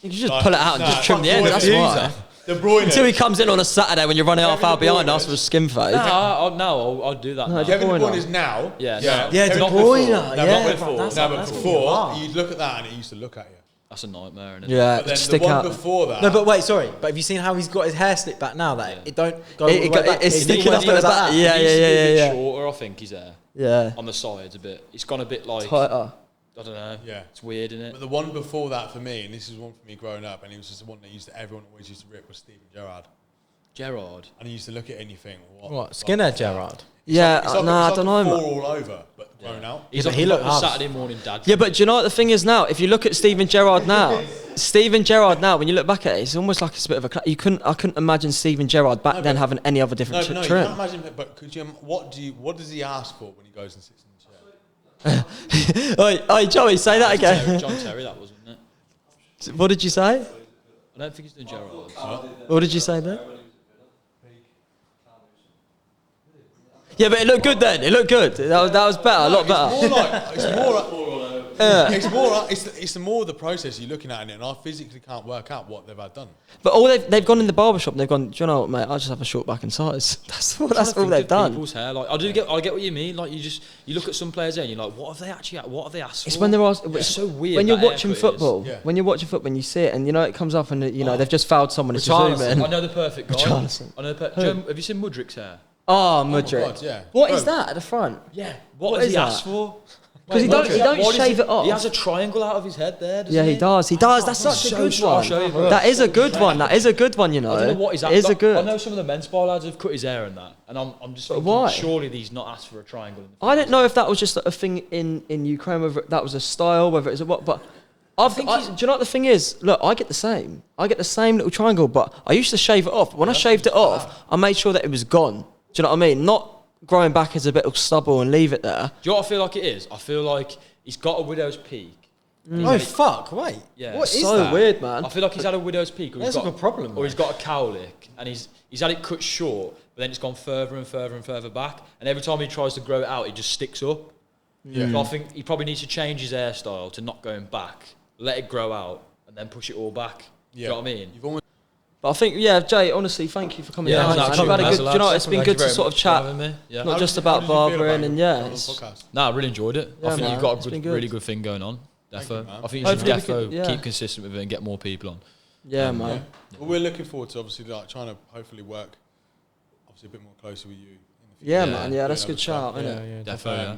You can just Like, pull it out and nah, just trim the end. fuck That's De why. De Bruyne. Until he comes in on a Saturday when you're running half hour Kevin De behind Bruyne. us with a skin fade. I'll do that. now. Kevin De Bruyne. Bruyne is now. Yeah, yeah, no. Yeah, Kevin De De Bruyne. Bruyne. No, Yeah, but before, that's no, but gonna be before hard. you'd look at that and it used to look at you. That's a nightmare, isn't it? Yeah, But then stick the one out. before that. No, but wait, sorry. But have you seen how he's got his hair slicked back now? That it don't go all the way back. It's It sticking always up at goes the like back. that. Yeah, It used to be a bit yeah. shorter, I think, his hair. Yeah. On the sides a bit. It's gone a bit like, Tighter. I don't know. Yeah. It's weird, isn't it? But the one before that for me, and this is one for me growing up, and he was just the one that everyone always used to rip, was Steven Gerrard. Gerard. And he used to look at it and you think, What, skinhead Gerard? Yeah, It's like I don't know, four man. all over, but grown out. He's but like he looked the half. Saturday morning dad. Yeah, but do you know what the thing is now? If you look at Steven Gerrard now, when you look back at it, it's almost like it's a bit of a. I couldn't imagine Steven Gerrard back then having any other different No, you trim. can't imagine it, but could you, what does he ask for when he goes and sits in the chair? Oi, Joey, say that again. John Terry, that was, wasn't it? What did you say? I don't think he's doing Gerard. What did you say there? Yeah, but it looked good then. It looked good. That was better, a lot better. It's more the process you're looking at in it, and I physically can't work out what they've had done. But all they've gone in the barber shop and they've gone, do you know what, mate? I'll just have a short back and size. That's all they've done. People's hair, like I get what you mean. Like you look at some players there and you're like, what have they asked for? It's when they're asked. It's so weird. When you're that watching haircut is. football, Yeah. when you're watching football, and you see it, and you know it comes up, and you know they've just fouled someone. It's zoom in. I know the perfect guy. Richarlison. I know the have you seen Mudrick's hair? Oh, my Mudryk. God, yeah. What Bro. is that at the front? Yeah. What What has is he that? asked for? 'Cause he don't shave it off. He has a triangle out of his head there. Yeah, he does. He does. That's such a So good strong. one. I'll show you. That is a good one. That is a good one. You know. I don't know what he's It is a I good. know some of the men's bar lads have cut his hair and that, and I'm just thinking, why? surely he's not asked for a triangle. In the I don't know if that was just a thing in Ukraine, whether that was a style, whether it's a what, but. Do you know what the thing is? Look, I get the same. I get the same little triangle, but I used to shave it off. When I shaved it off, I made sure that it was gone. Do you know what I mean? Not growing back as a bit of stubble and leave it there. Do you know what I feel like it is? I feel like he's got a widow's peak. Oh, fuck, wait. Yeah. What is So that? weird, man. I feel like he's had a widow's peak. Or There's he's got like a problem, Or mate. he's got a cowlick, and he's had it cut short, but then it's gone further and further and further back. And every time he tries to grow it out, it just sticks up. Yeah. So I think he probably needs to change his hairstyle to not going back, let it grow out, and then push it all back. Do you know what I mean? You've almost But I think, yeah, Jay, honestly, thank you for coming Yeah, down. thanks man. for You've had a having good, us, do you know, lads. it's been Thank good you to very sort of much for chat, having me. Yeah. not just How about did you feel barbering, and it yeah, on the it's- podcast? No, I really enjoyed it. Yeah, I think man, you've got it's a been good, good. really good thing going on. Thank Defo. you, man. I think you should Hopefully we defo could- yeah. keep consistent with it and get more people on. yeah, man. Well, we're looking forward to obviously like trying to hopefully work obviously a bit more closer with you in the future. Yeah, Yeah. man. Yeah, that's a Doing good other shout, stuff. isn't it? Defo, yeah.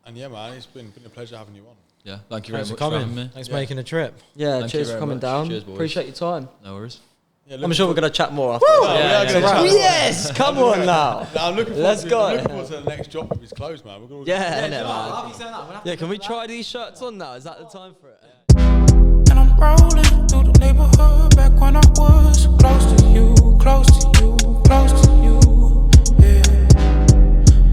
And yeah, man, it's been a pleasure having you on. Yeah, thank you Thanks very for much for having coming. me. Thanks for Yeah. making a trip. Yeah, Thank you cheers for very coming much. down. Cheers, boys. Appreciate your time. No worries. Yeah, I'm sure we're going to chat more after. Well, Yeah, we are yeah, gonna yeah. chat. Yes, come on now. Now, I'm looking forward Let's to, go. I'm looking forward to the next drop of his clothes, man. We're gonna Yeah, innit, man. I'll be saying that. Yeah, can we try these shirts on now? Is that the time for it?